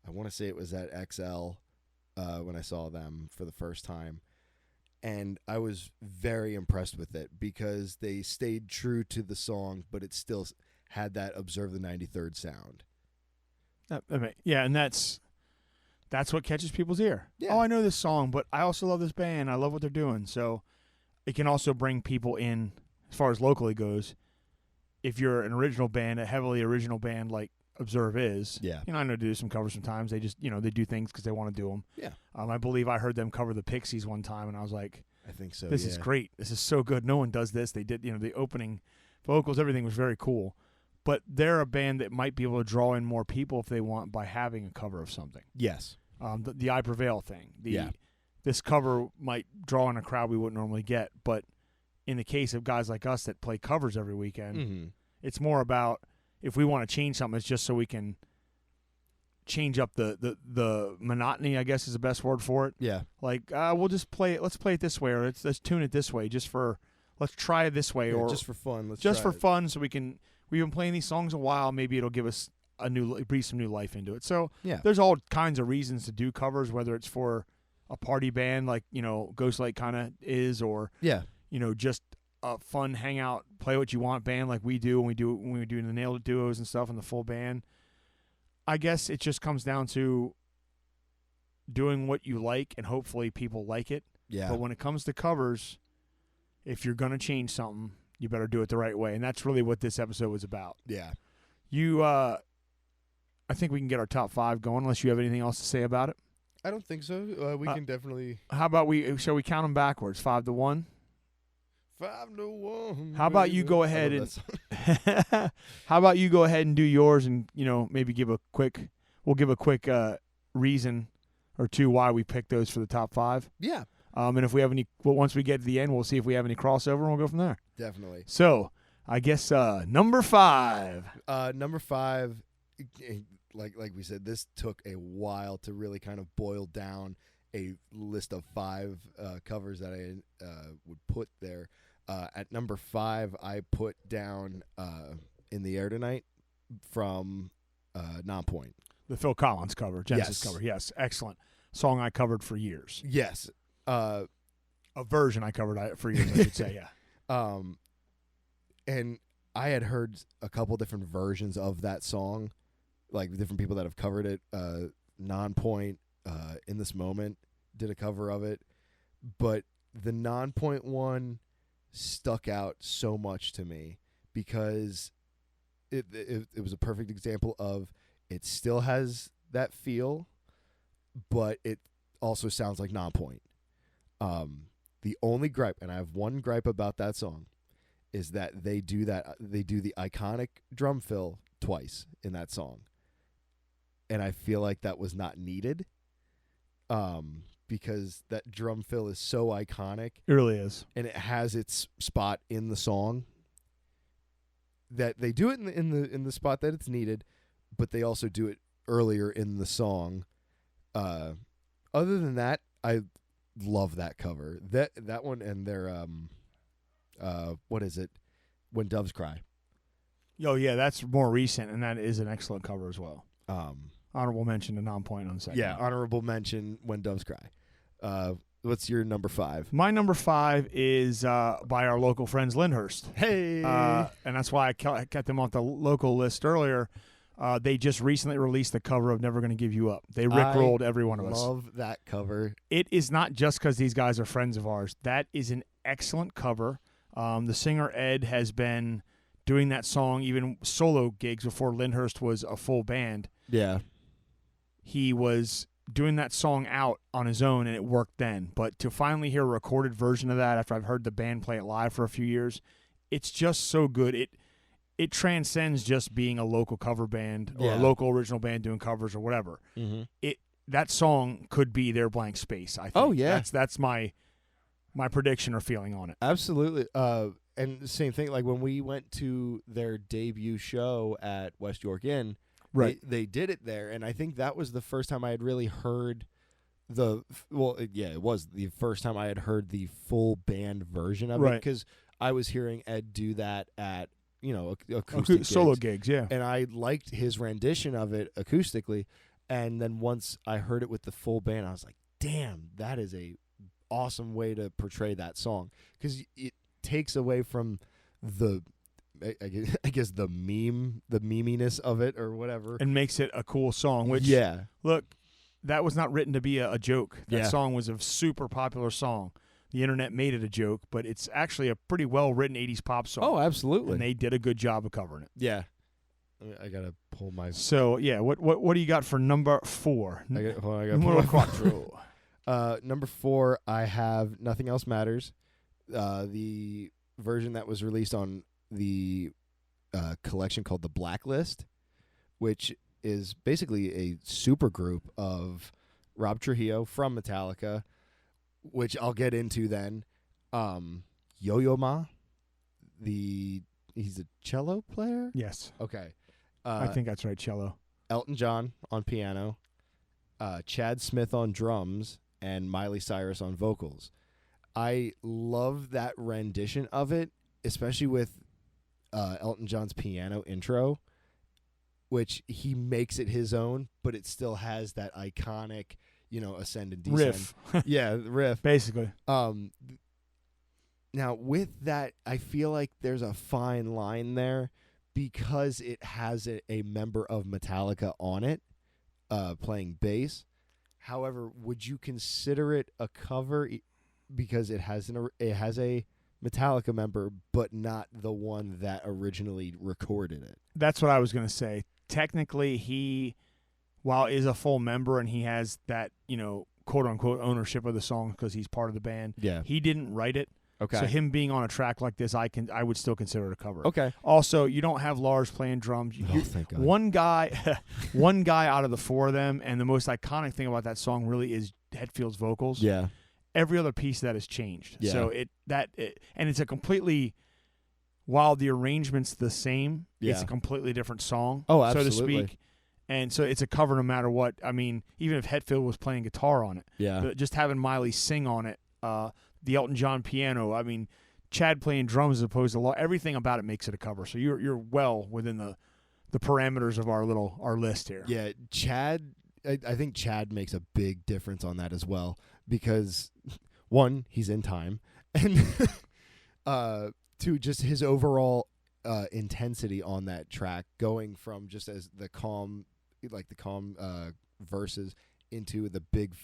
I want to say it was at XL when I saw them for the first time. And I was very impressed with it because they stayed true to the song, but it still had that Observe the 93rd sound. Yeah, and that's what catches people's ear. Yeah. Oh, I know this song, but I also love this band. I love what they're doing. So it can also bring people in, as far as locally goes. If you're an original band, a heavily original band like Observe is, Yeah. I know they do some covers sometimes. They just, they do things because they want to do them. Yeah. I believe I heard them cover the Pixies one time, and I was like, I think so. this is great. This is so good. No one does this. They did, the opening vocals, everything was very cool. But they're a band that might be able to draw in more people if they want by having a cover of something. Yes. The I Prevail thing. Yeah. This cover might draw in a crowd we wouldn't normally get, but in the case of guys like us that play covers every weekend, it's more about if we want to change something, it's just so we can change up the monotony, I guess is the best word for it. Yeah. Like, we'll just play it. Let's play it this way, or let's tune it this way, let's try it this way, or just for fun. Fun, so we've been playing these songs a while. Maybe it'll give us breathe some new life into it. So yeah, there's all kinds of reasons to do covers, whether it's for a party band like Ghostlight kind of is, or just a fun hangout, play what you want band like we do when we do the Nailed It duos and stuff and the full band. I guess it just comes down to doing what you like and hopefully people like it. Yeah. But when it comes to covers, if you're gonna change something, you better do it the right way, and that's really what this episode was about. Yeah. I think we can get our top 5 going unless you have anything else to say about it. I don't think so. We can definitely. How about shall we count them backwards? 5 to 1. 5 to 1. How about you go ahead and how about you go ahead and do yours, and maybe we'll give a quick reason or two why we picked those for the top 5. Yeah. And if we have any, once we get to the end, we'll see if we have any crossover, and we'll go from there. Definitely. So I guess number 5. Number 5, like we said, this took a while to really kind of boil down a list of 5 covers that I would put there. At number 5, I put down "In the Air Tonight" from Nonpoint. The Phil Collins cover, Genesis cover. Yes, excellent song I covered for years. Yes. A version I covered for years, I should say, yeah. And I had heard a couple different versions of that song, like different people that have covered it. Nonpoint, In This Moment, did a cover of it. But the Nonpoint one stuck out so much to me because it was a perfect example of it still has that feel, but it also sounds like Nonpoint. The only gripe, and I have one gripe about that song, is that they do the iconic drum fill twice in that song, and I feel like that was not needed, because that drum fill is so iconic. It really is, and it has its spot in the song. that they do it in the spot that it's needed, but they also do it earlier in the song. Other than that, I love that cover. That one and their what is it? When Doves Cry. Oh yeah, that's more recent, and that is an excellent cover as well. Honorable mention to Non-Point on the second. Yeah, honorable mention When Doves Cry. What's your number 5? My number 5 is by our local friends Lyndhurst. Hey, and that's why I kept them off the local list earlier. They just recently released the cover of Never Gonna Give You Up. They rickrolled every one of us. Love that cover. It is not just because these guys are friends of ours. That is an excellent cover. The singer Ed has been doing that song, even solo gigs before Lyndhurst was a full band. Yeah. He was doing that song out on his own, and it worked then. But to finally hear a recorded version of that after I've heard the band play it live for a few years, it's just so good. It transcends just being a local cover band or a local original band doing covers or whatever. Mm-hmm. That song could be their blank space, I think. Oh, yeah. That's my prediction or feeling on it. Absolutely. And the same thing, like when we went to their debut show at West York Inn, right? They did it there, and I think that was the first time I had really heard it was the first time I had heard the full band version of it, because I was hearing Ed do that at acoustic solo gigs, yeah, and I liked his rendition of it acoustically, and then once I heard it with the full band, I was like, damn, that is a awesome way to portray that song, because it takes away from I guess the meminess of it or whatever, and makes it a cool song. Which, look, that was not written to be a joke. That song was a super popular song. The internet made it a joke, but it's actually a pretty well written 80s pop song. Oh, absolutely, and they did a good job of covering it. Yeah, I gotta pull my. So yeah, what do you got for number 4? I got numero 4. Number 4, I have Nothing Else Matters. The version that was released on the collection called The Blacklist, which is basically a super group of Rob Trujillo from Metallica, which I'll get into then. Yo-Yo Ma, he's a cello player? Yes. Okay. I think that's right, cello. Elton John on piano, Chad Smith on drums, and Miley Cyrus on vocals. I love that rendition of it, especially with Elton John's piano intro, which he makes it his own, but it still has that iconic, ascend and descend. Riff. Yeah, riff. Basically. Now, with that, I feel like there's a fine line there because it has a member of Metallica on it playing bass. However, would you consider it a cover because it has a Metallica member, but not the one that originally recorded it? That's what I was going to say. Technically, he, while is a full member and he has that, quote unquote ownership of the song because he's part of the band. Yeah, he didn't write it. Okay. So him being on a track like this, I would still consider it a cover. Okay. Also, you don't have Lars playing drums. Thank God. One guy out of the 4 of them, and the most iconic thing about that song really is Hetfield's vocals. Yeah. Every other piece of that has changed. Yeah. So and it's a completely, while the arrangement's the same, it's a completely different song. Oh, absolutely. So to speak. And so it's a cover no matter what. I mean, even if Hetfield was playing guitar on it. Yeah. Just having Miley sing on it, the Elton John piano, I mean, Chad playing drums as opposed to everything about it makes it a cover. So you're well within the parameters of our list here. Yeah, Chad, I think Chad makes a big difference on that as well because, one, he's in time, and two, just his overall intensity on that track, going from just as the calm verses into the big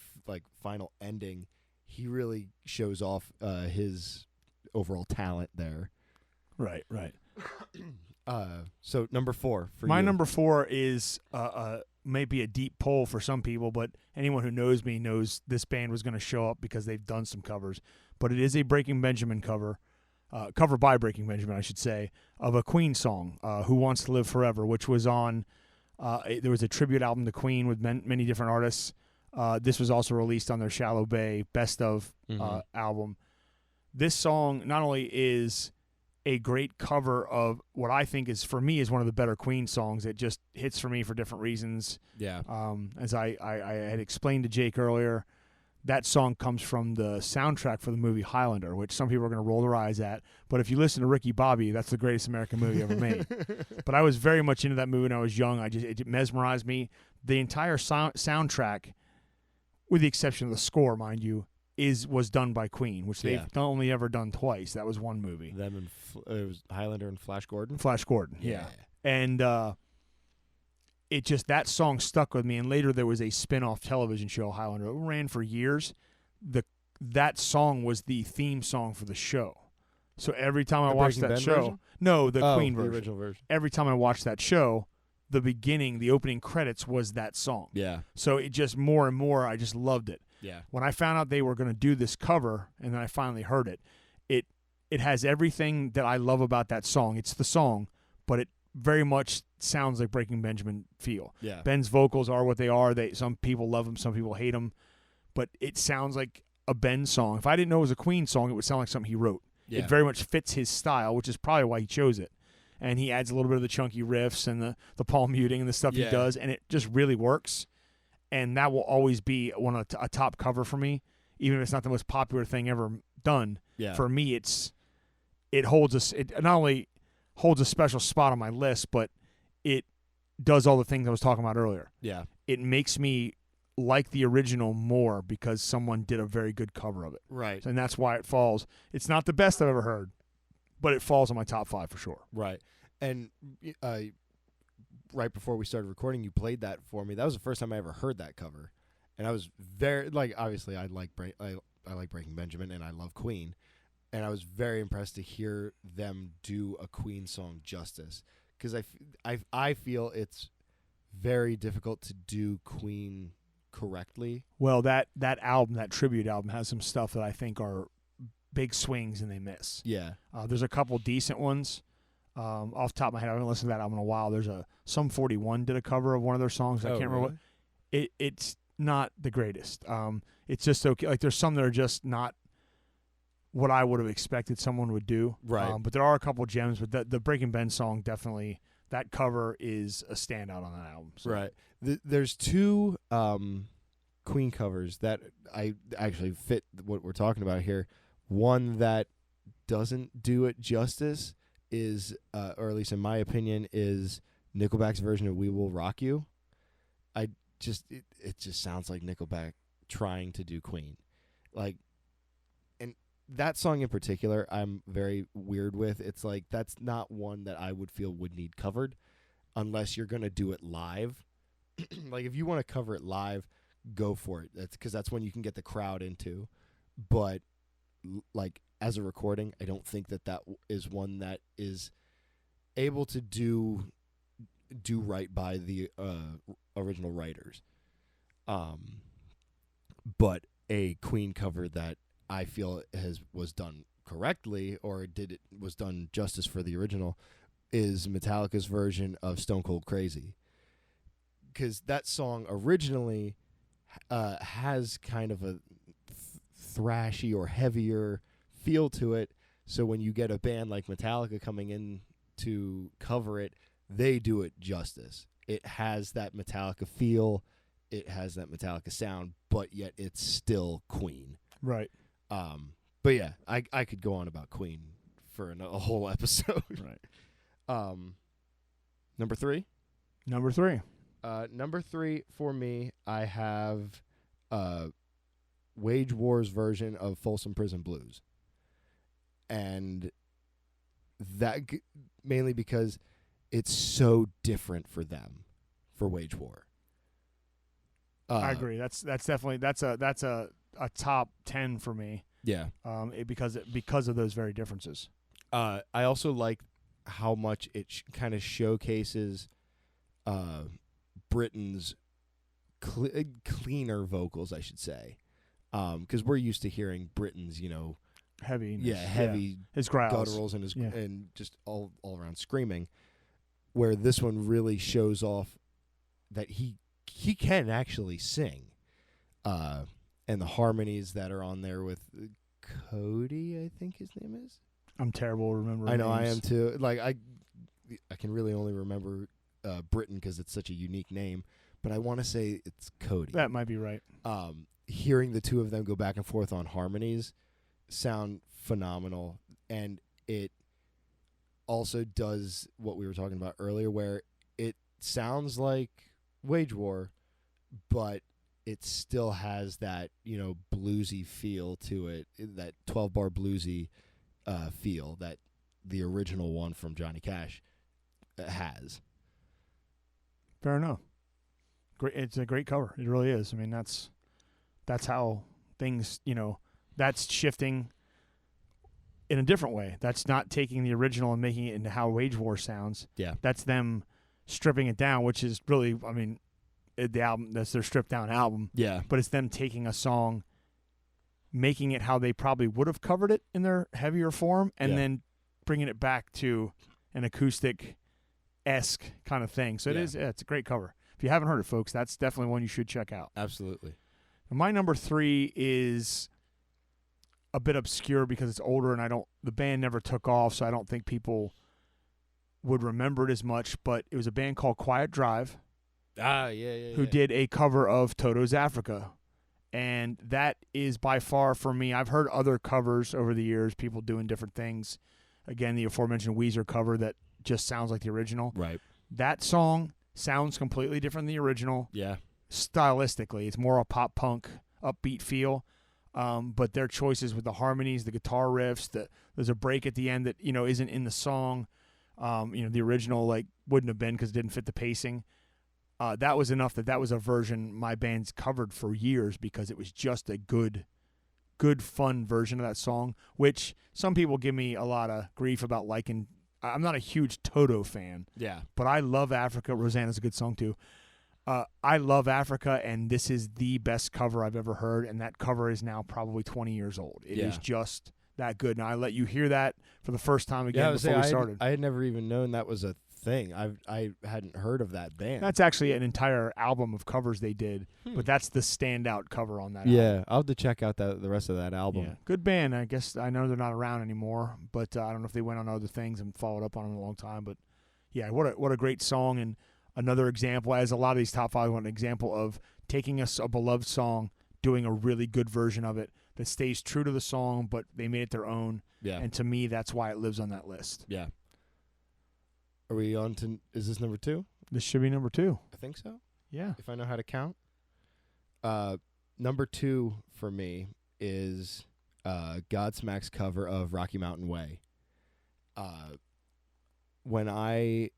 final ending. He really shows off his overall talent there. Right. So number 4 for my you. number 4 is maybe a deep pull for some people, but anyone who knows me knows this band was going to show up because they've done some covers. But it is a Breaking Benjamin cover by Breaking Benjamin, I should say, of a Queen song, "Who Wants to Live Forever," which was on. There was a tribute album to Queen with many different artists. This was also released on their Shallow Bay Best of album. This song not only is a great cover of what I think is, for me, is one of the better Queen songs. It just hits for me for different reasons. Yeah. As I had explained to Jake earlier, that song comes from the soundtrack for the movie Highlander, which some people are going to roll their eyes at. But if you listen to Ricky Bobby, that's the greatest American movie ever made. But I was very much into that movie when I was young. It mesmerized me. The entire soundtrack, with the exception of the score, mind you, was done by Queen, which they've only ever done twice. That was one movie. Them and it was Highlander and Flash Gordon. Flash Gordon, yeah. And it just, that song stuck with me. And later there was a spin-off television show, Highlander. It ran for years. That song was the theme song for the show. So every time I watched that show, version? No, the Queen version, the original version. Every time I watched that show, the opening credits was that song. Yeah. So it just more and more, I just loved it. Yeah. When I found out they were going to do this cover, and then I finally heard it, it has everything that I love about that song. It's the song, but it very much sounds like Breaking Benjamin feel. Yeah. Ben's vocals are what they are. Some people love them, some people hate them, but it sounds like a Ben song. If I didn't know it was a Queen song, it would sound like something he wrote. Yeah. It very much fits his style, which is probably why he chose it. And he adds a little bit of the chunky riffs and the palm muting and the stuff he does, and it just really works. And that will always be a top cover for me, even if it's not the most popular thing ever done. Yeah. For me, it not only holds a special spot on my list, but it does all the things I was talking about earlier. Yeah. It makes me like the original more because someone did a very good cover of it. Right. And that's why it falls. It's not the best I've ever heard, but it falls on my top 5 for sure. Right. And right before we started recording, you played that for me. That was the first time I ever heard that cover. And I was very, obviously I like Breaking Benjamin and I love Queen. And I was very impressed to hear them do a Queen song justice. Because I feel it's very difficult to do Queen correctly. Well, that album, that tribute album, has some stuff that I think are big swings and they miss. Yeah. There's a couple decent ones. Off the top of my head, I haven't listened to that album in a while. There's Sum 41 did a cover of one of their songs. I can't remember what. It's not the greatest. It's just okay. Like there's some that are just not what I would have expected someone would do. Right. But there are a couple gems. But the Breaking Ben song, definitely, that cover is a standout on that album. So. Right. There's two Queen covers that I actually fit what we're talking about here. One that doesn't do it justice is, or at least in my opinion, is Nickelback's version of "We Will Rock You." It just sounds like Nickelback trying to do Queen, and that song in particular, I'm very weird with. It's like that's not one that I would feel would need covered, unless you're gonna do it live. Like if you want to cover it live, go for it. That's when you can get the crowd into. But like as a recording, I don't think that is one that is able to do right by the original writers. But a Queen cover that I feel was done correctly, or was done justice for the original, is Metallica's version of Stone Cold Crazy. Because that song originally has kind of a thrashy or heavier feel to it. So when you get a band like Metallica coming in to cover it, they do it justice. It has that Metallica feel. It has that Metallica sound, but yet it's still Queen. Right. But yeah, I could go on about Queen for a whole episode. Right. Number 3? Number 3. Number 3 for me, I have Wage War's version of Folsom Prison Blues. And that mainly because it's so different for them, for Wage War. I agree. That's definitely a top 10 for me. Yeah. Because of those very differences. I also like how much it kind of showcases Britain's cleaner vocals, I should say, because we're used to hearing Britain's, heavy his growls, gutturals, and and just all around screaming. Where this one really shows off that he can actually sing, and the harmonies that are on there with Cody, I think his name is. I'm terrible at remembering I know names. I am too. Like I can really only remember Britain because it's such a unique name, but I want to say it's Cody. That might be right. Hearing the two of them go back and forth on harmonies sound phenomenal, and it also does what we were talking about earlier, where it sounds like Wage War, but it still has that, bluesy feel to it, that 12-bar bluesy feel that the original one from Johnny Cash has. Fair enough. Great. It's a great cover. It really is. I mean, that's how things, that's shifting in a different way. That's not taking the original and making it into how Wage War sounds. Yeah. That's them stripping it down, which is really, I mean, the album, that's their stripped down album. Yeah. But it's them taking a song, making it how they probably would have covered it in their heavier form, and then bringing it back to an acoustic-esque kind of thing. So it's a great cover. If you haven't heard it, folks, that's definitely one you should check out. Absolutely. My number 3 is a bit obscure because it's older, and the band never took off, so I don't think people would remember it as much. But it was a band called Quiet Drive. Who did a cover of Toto's Africa. And that is by far, for me, I've heard other covers over the years, people doing different things. Again, the aforementioned Weezer cover that just sounds like the original. Right. That song sounds completely different than the original. Yeah. Stylistically, it's more a pop punk upbeat feel. But their choices with the harmonies, the guitar riffs, there's a break at the end that, isn't in the song. The original wouldn't have been because it didn't fit the pacing. That was enough that was a version my band's covered for years because it was just a good, fun version of that song, which some people give me a lot of grief about liking. I'm not a huge Toto fan. Yeah. But I love Africa. Rosanna's a good song too. I love Africa, and this is the best cover I've ever heard, and that cover is now probably 20 years old. It is just that good. Now, I let you hear that for the first time again before we started. I had never even known that was a thing. I hadn't heard of that band. That's actually an entire album of covers they did, but that's the standout cover on that album. Yeah, I'll have to check out the rest of that album. Yeah, good band. I guess I know they're not around anymore, but I don't know if they went on other things and followed up on them a long time. But yeah, what a great song, and another example, as a lot of these top 5 want an example of taking a beloved song, doing a really good version of it that stays true to the song, but they made it their own. Yeah. And to me, that's why it lives on that list. Yeah. Are we on to, is this number 2? This should be number 2. I think so. Yeah. If I know how to count. Number 2 for me is Godsmack's cover of Rocky Mountain Way. When I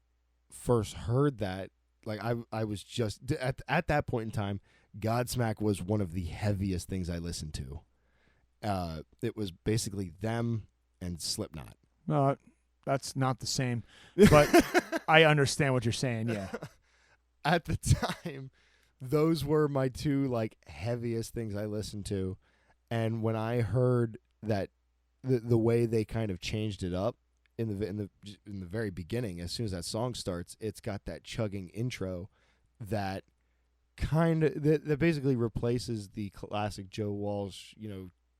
first heard that, I was just, at that point in time, Godsmack was one of the heaviest things I listened to. It was basically them and Slipknot. No, that's not the same, but I understand what you're saying. Yeah. At the time, those were my 2 heaviest things I listened to, and when I heard that the way they kind of changed it up in the very beginning, as soon as that song starts, it's got that chugging intro that that basically replaces the classic Joe Walsh,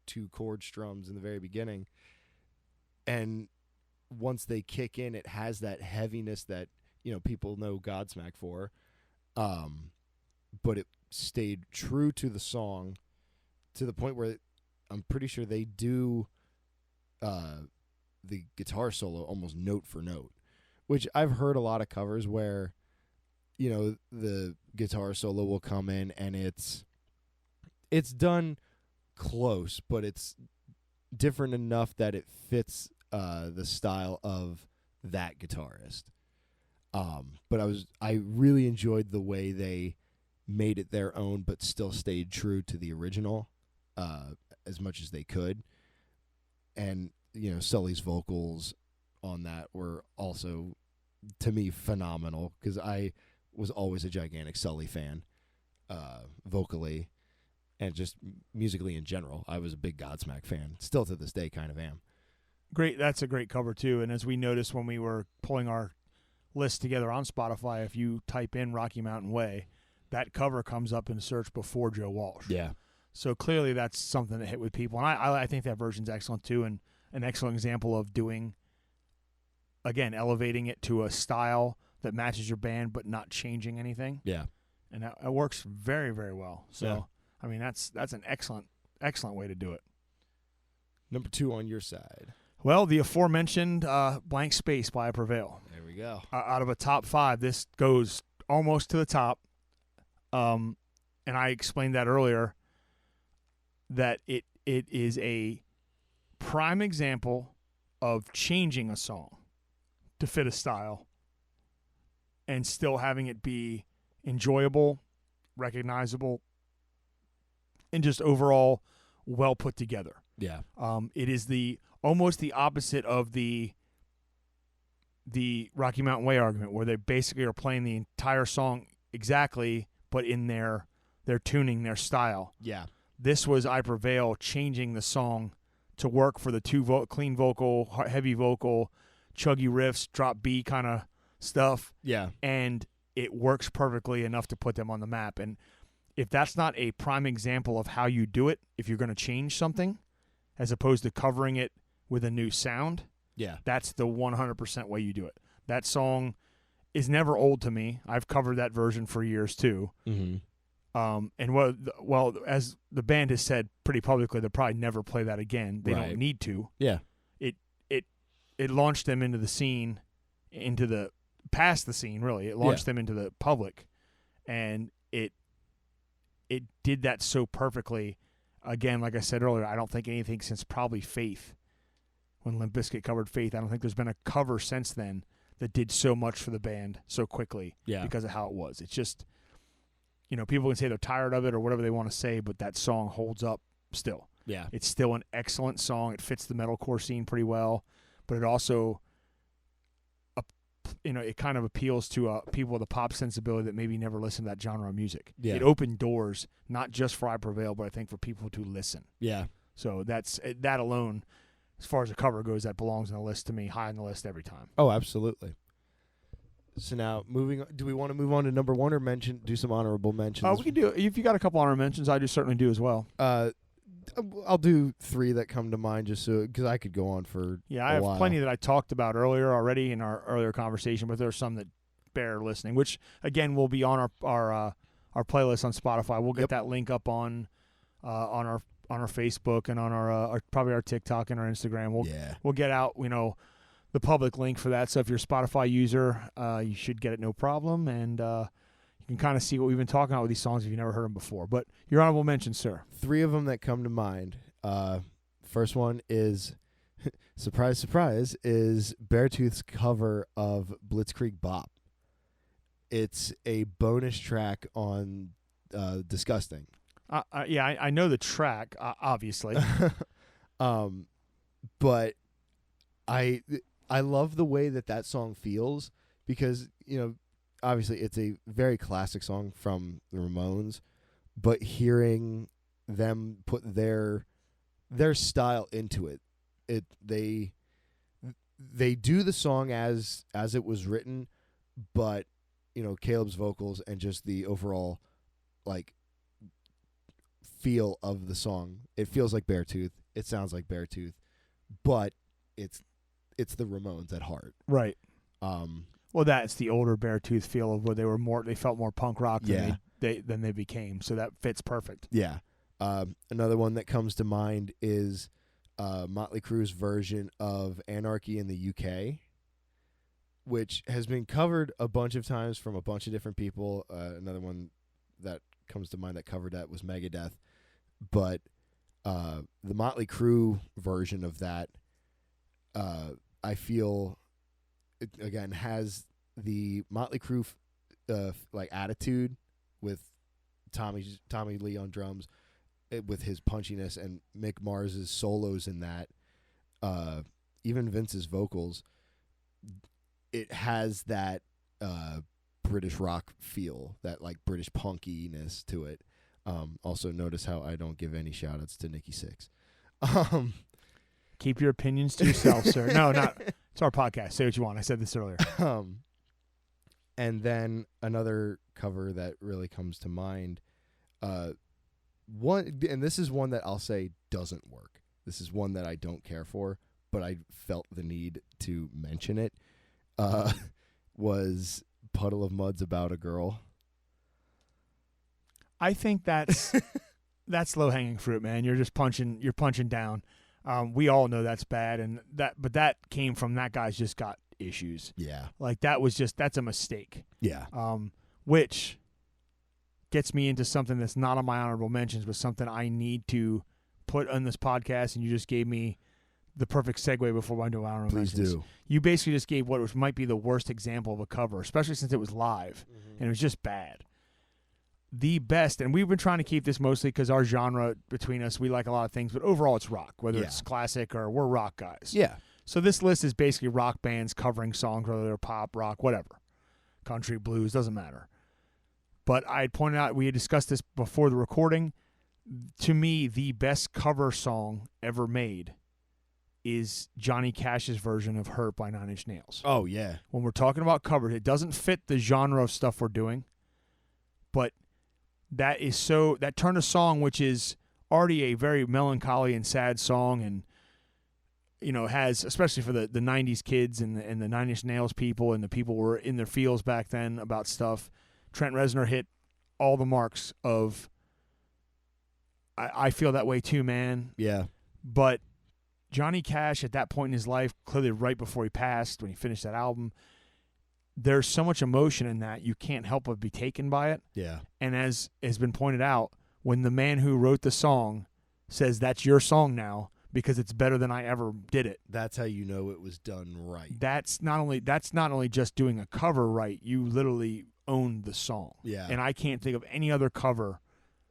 2 chord strums in the very beginning, and once they kick in, it has that heaviness that people know Godsmack for, but it stayed true to the song to the point where I'm pretty sure they do the guitar solo almost note for note, which I've heard a lot of covers where the guitar solo will come in and it's done close, but it's different enough that it fits the style of that guitarist. But I really enjoyed the way they made it their own, but still stayed true to the original as much as they could. And Sully's vocals on that were also, to me, phenomenal, because I was always a gigantic Sully fan, vocally, and just musically in general. I was a big Godsmack fan. Still to this day kind of am. Great. That's a great cover, too. And as we noticed when we were pulling our list together on Spotify, if you type in Rocky Mountain Way, that cover comes up in search before Joe Walsh. Yeah. So clearly that's something that hit with people. And I think that version's excellent, too. And an excellent example of doing, again, elevating it to a style that matches your band but not changing anything. Yeah. And that works very, very well. So, Yeah. I mean, that's an excellent way to do it. Number 2 on your side. Well, the aforementioned Blank Space by I Prevail. There we go. Out of a top 5, this goes almost to the top. And I explained that earlier, that it is a prime example of changing a song to fit a style and still having it be enjoyable, recognizable, and just overall well put together. Yeah. It is almost the opposite of the Rocky Mountain Way argument, where they basically are playing the entire song exactly, but in their tuning, their style. Yeah. This was I Prevail changing the song to work for the clean vocal, heavy vocal, chuggy riffs, drop B kind of stuff. Yeah. And it works perfectly enough to put them on the map. And if that's not a prime example of how you do it, if you're going to change something, as opposed to covering it with a new sound, Yeah. that's the 100% way you do it. That song is never old to me. I've covered that version for years too. Mm-hmm. And well, as the band has said pretty publicly, they'll probably never play that again. They Right. don't need to. Yeah. It launched them into the scene, past the scene, really. It launched them into the public, and it did that so perfectly. Again, like I said earlier, I don't think anything since probably Faith, when Limp Bizkit covered Faith, I don't think there's been a cover since then that did so much for the band so quickly because of how it was. It's just, people can say they're tired of it or whatever they want to say, but that song holds up still. Yeah. It's still an excellent song. It fits the metalcore scene pretty well, but it also, it kind of appeals to people with a pop sensibility that maybe never listened to that genre of music. Yeah. It opened doors, not just for I Prevail, but I think for people to listen. Yeah. So that alone, as far as a cover goes, that belongs on the list to me, high on the list every time. Oh, absolutely. So now, do we want to move on to number 1 or do some honorable mentions? We can do, if you got a couple honorable mentions, I just certainly do as well. I'll do 3 that come to mind just because I could go on for I have plenty that I talked about earlier already in our earlier conversation, but there are some that bear listening, which again will be on our playlist on Spotify. We'll get that link up on our Facebook and on our probably our TikTok and our Instagram. We'll get out the public link for that. So if you're a Spotify user, you should get it no problem, and you can kind of see what we've been talking about with these songs if you've never heard them before. But your honorable mention, sir. 3 of them that come to mind. First one is, surprise, surprise, is Beartooth's cover of Blitzkrieg Bop. It's a bonus track on Disgusting. I know the track, obviously. But I love the way that song feels because, obviously it's a very classic song from the Ramones, but hearing them put their style into it, they do the song as it was written, but Caleb's vocals and just the overall feel of the song, it feels like Beartooth, it sounds like Beartooth, but it's the Ramones at heart, right? Well, that's the older Beartooth feel of where they felt more punk rock than they became. So that fits perfect. Yeah. Another one that comes to mind is Motley Crue's version of Anarchy in the UK, which has been covered a bunch of times from a bunch of different people. Another one that comes to mind that covered that was Megadeth. But the Motley Crue version of that, I feel, it, again, has the Motley Crue attitude with Tommy Lee on drums, with his punchiness, and Mick Mars's solos in that, even Vince's vocals. It has that British rock feel, that British punkiness to it. Also, notice how I don't give any shout outs to Nikki Sixx. Keep your opinions to yourself, sir. No, not. It's our podcast. Say what you want. I said this earlier. And then another cover that really comes to mind, and this is one that I'll say doesn't work. This is one that I don't care for, but I felt the need to mention it, was Puddle of Mud's About a Girl. I think that's low hanging fruit, man. You're punching down. We all know that's bad, but that came from that guy's just got issues. Yeah. Like that's a mistake. Yeah. Which gets me into something that's not on my honorable mentions, but something I need to put on this podcast, and you just gave me the perfect segue before I do honorable mentions. Please do. You basically just gave what might be the worst example of a cover, especially since it was live, and it was just bad. The best, and we've been trying to keep this mostly because our genre between us, we like a lot of things, but overall it's rock, whether it's classic or we're rock guys. Yeah. So this list is basically rock bands covering songs, whether they're pop, rock, whatever. Country, blues, doesn't matter. But I had pointed out, we had discussed this before the recording, to me, the best cover song ever made is Johnny Cash's version of Hurt by 9 Inch Nails. Oh, yeah. When we're talking about covers, it doesn't fit the genre of stuff we're doing, but that turned a song which is already a very melancholy and sad song, and has, especially for the 90s kids and the 9 Inch Nails people and the people who were in their feels back then about stuff. Trent Reznor hit all the marks of I feel that way too, man. Yeah. But Johnny Cash at that point in his life, clearly right before he passed, when he finished that album, there's so much emotion in that you can't help but be taken by it. Yeah. And as has been pointed out, when the man who wrote the song says that's your song now because it's better than I ever did it, that's how you know it was done right. That's not only just doing a cover right, you literally owned the song. Yeah. And I can't think of any other cover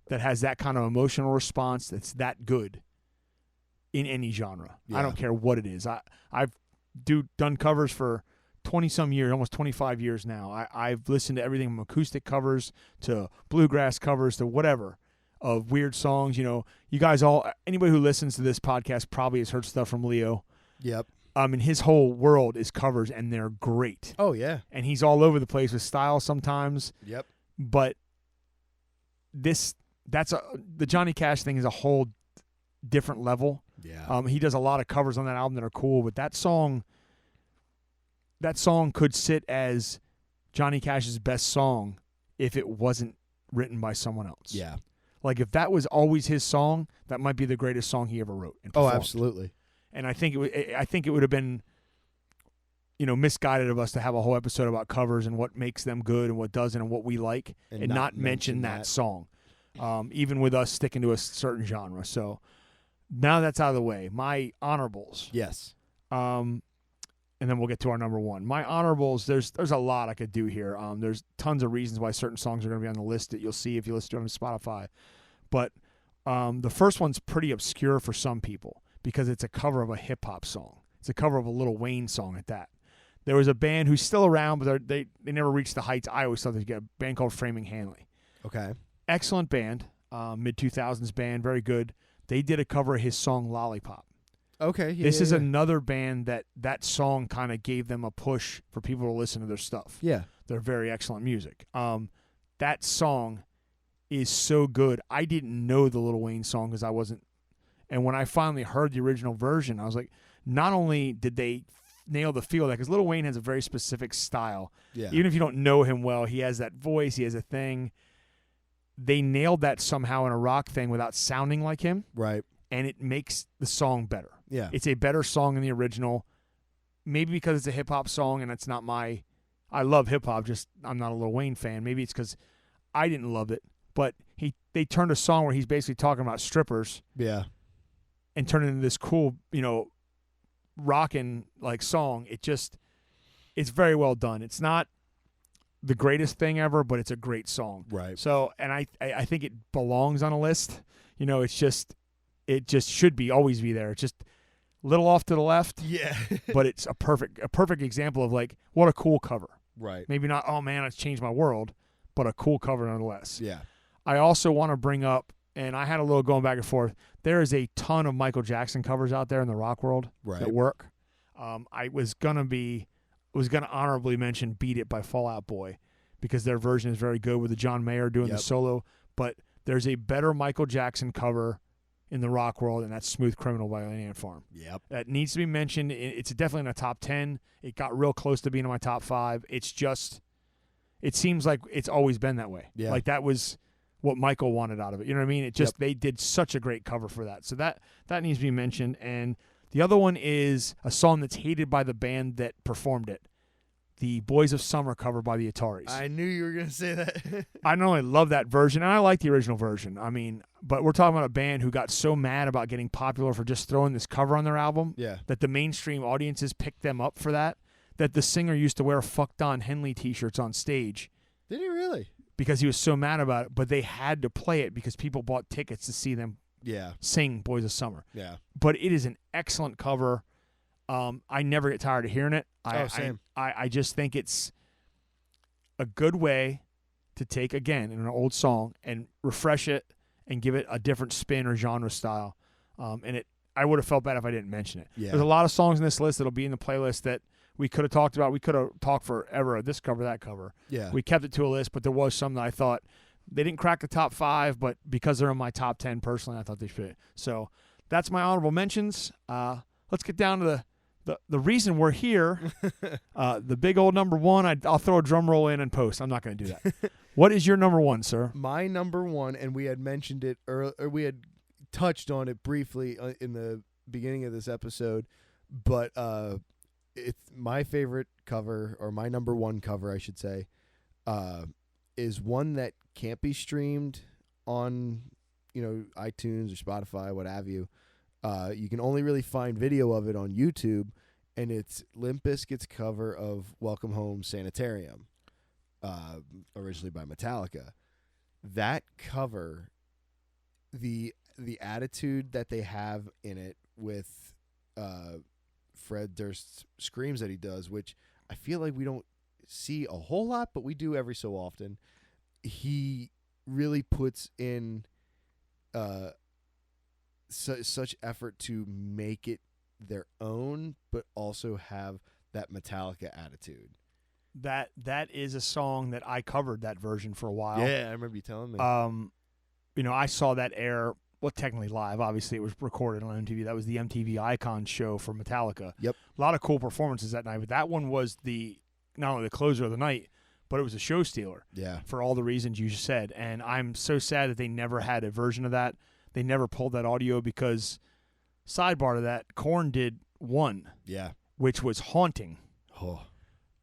that has that kind of emotional response that's that good in any genre. Yeah. I don't care what it is. I've done covers for 20-some years, almost 25 years now. I've listened to everything from acoustic covers to bluegrass covers to whatever of weird songs. You guys anybody who listens to this podcast probably has heard stuff from Leo. Yep. And his whole world is covers, and they're great. Oh, yeah. And he's all over the place with style sometimes. Yep. But the Johnny Cash thing is a whole different level. Yeah. He does a lot of covers on that album that are cool, but that song could sit as Johnny Cash's best song if it wasn't written by someone else. Yeah. Like if that was always his song, that might be the greatest song he ever wrote and performed. Oh, absolutely. And I think it would have been, misguided of us to have a whole episode about covers and what makes them good and what doesn't and what we like, and not mention that song, even with us sticking to a certain genre. So now that's out of the way. My honorables. Yes. And then we'll get to our number one. My honorables, there's a lot I could do here. There's tons of reasons why certain songs are going to be on the list that you'll see if you listen to them on Spotify. But the first one's pretty obscure for some people because it's a cover of a hip-hop song. It's a cover of a Lil Wayne song at that. There was a band who's still around, but they never reached the heights I always thought they'd get, a band called Framing Hanley. Okay. Excellent band, mid-2000s band, very good. They did a cover of his song Lollipop. Okay. Yeah, This is another band that song kind of gave them a push for people to listen to their stuff. Yeah. They're very excellent music. That song is so good. I didn't know the Lil Wayne song because I wasn't. And when I finally heard the original version, I was like, not only did they nail the feel of that, because Lil Wayne has a very specific style. Yeah. Even if you don't know him well, he has that voice, he has a thing. They nailed that somehow in a rock thing without sounding like him. Right. And it makes the song better. Yeah. It's a better song than the original. Maybe because it's a hip-hop song and it's not I love hip-hop, just I'm not a Lil Wayne fan. Maybe it's because I didn't love it. But they turned a song where he's basically talking about strippers. Yeah. And turned it into this cool, rockin' like song. It's very well done. It's not the greatest thing ever, but it's a great song. Right. So, and I think it belongs on a list. It just should always be there. It's just a little off to the left. Yeah. But it's a perfect example of like what a cool cover. Right. Maybe not, oh man, it's changed my world, but a cool cover nonetheless. Yeah. I also want to bring up, and I had a little going back and forth, there is a ton of Michael Jackson covers out there in the rock world that work. I was gonna honorably mention "Beat It" by Fall Out Boy because their version is very good with the John Mayer doing the solo. But there's a better Michael Jackson cover in the rock world, and that's Smooth Criminal by Lane Ant Farm. Yep. That needs to be mentioned. It's definitely in the top 10. It got real close to being in my top 5. It's just, it seems like it's always been that way. Yeah. Like that was what Michael wanted out of it. You know what I mean? It just, they did such a great cover for that. So that needs to be mentioned. And the other one is a song that's hated by the band that performed it. The Boys of Summer cover by the Ataris. I knew you were going to say that. I not only love that version, and I like the original version. I mean, but we're talking about a band who got so mad about getting popular for just throwing this cover on their album that the mainstream audiences picked them up for that the singer used to wear Fuck Don Henley t-shirts on stage. Did he really? Because he was so mad about it, but they had to play it because people bought tickets to see them sing Boys of Summer. Yeah. But it is an excellent cover. I never get tired of hearing it. Same. I just think it's a good way to take, again, an old song and refresh it and give it a different spin or genre style. And I would have felt bad if I didn't mention it. Yeah. There's a lot of songs in this list that'll be in the playlist that we could have talked about. We could have talked forever, this cover, that cover. Yeah. We kept it to a list, but there was some that I thought they didn't crack the top 5, but because they're in my top 10 personally, I thought they should. So that's my honorable mentions. Let's get down to the reason we're here. The big old number 1. I'll throw a drum roll in and post. I'm not going to do that. What is your number 1, sir? My number 1, and we had mentioned it earlier, or we had touched on it briefly in the beginning of this episode, but it's my favorite cover, or my number 1 cover, I should say, is one that can't be streamed on, iTunes or Spotify, what have you. You can only really find video of it on YouTube, and it's Limp Bizkit's cover of Welcome Home Sanitarium, originally by Metallica. That cover, the attitude that they have in it with Fred Durst's screams that he does, which I feel like we don't see a whole lot, but we do every so often. He really puts in such effort to make it their own, but also have that Metallica attitude. That is a song that I covered that version for a while. Yeah, I remember you telling me. I saw that air. Well, technically live. Obviously, it was recorded on MTV. That was the MTV Icon show for Metallica. Yep. A lot of cool performances that night, but that one was not only the closer of the night, but it was a show stealer. Yeah. For all the reasons you just said. And I'm so sad that they never had a version of that. They never pulled that audio because, sidebar to that, Korn did one. Yeah. Which was haunting. Oh.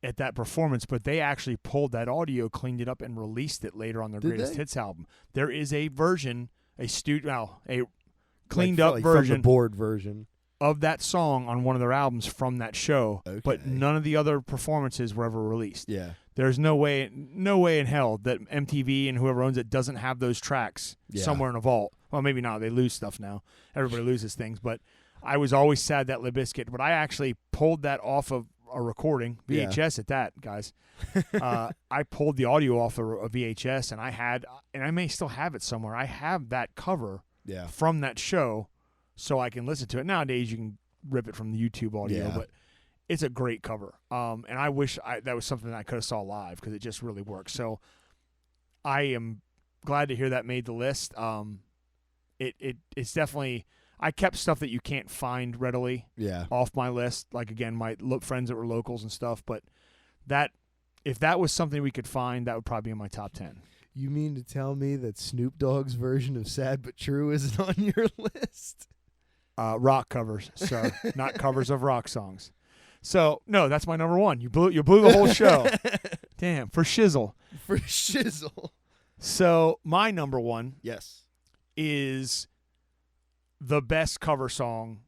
At that performance, but they actually pulled that audio, cleaned it up, and released it later on their Greatest Hits album. There is a version, a cleaned up version, from the board version of that song on one of their albums from that show. Okay. But none of the other performances were ever released. Yeah, there's no way in hell that MTV and whoever owns it doesn't have those tracks somewhere in a vault. Well, maybe not. They lose stuff now. Everybody loses things. But I was always sad that Limp Bizkit. But I actually pulled that off of a recording, VHS at that, guys. I pulled the audio off of a VHS, and I may still have it somewhere. I have that cover from that show, so I can listen to it. Nowadays, you can rip it from the YouTube audio, but it's a great cover. And I wish that was something that I could have saw live because it just really works. So I am glad to hear that made the list. It's definitely. I kept stuff that you can't find readily off my list. Like, again, my friends that were locals and stuff. But if that was something we could find, that would probably be in my top 10. You mean to tell me that Snoop Dogg's version of Sad But True isn't on your list? Rock covers, sir. Not covers of rock songs. So, no, that's my number 1. You blew the whole show. Damn, for shizzle. For shizzle. So, my number 1 is the best cover song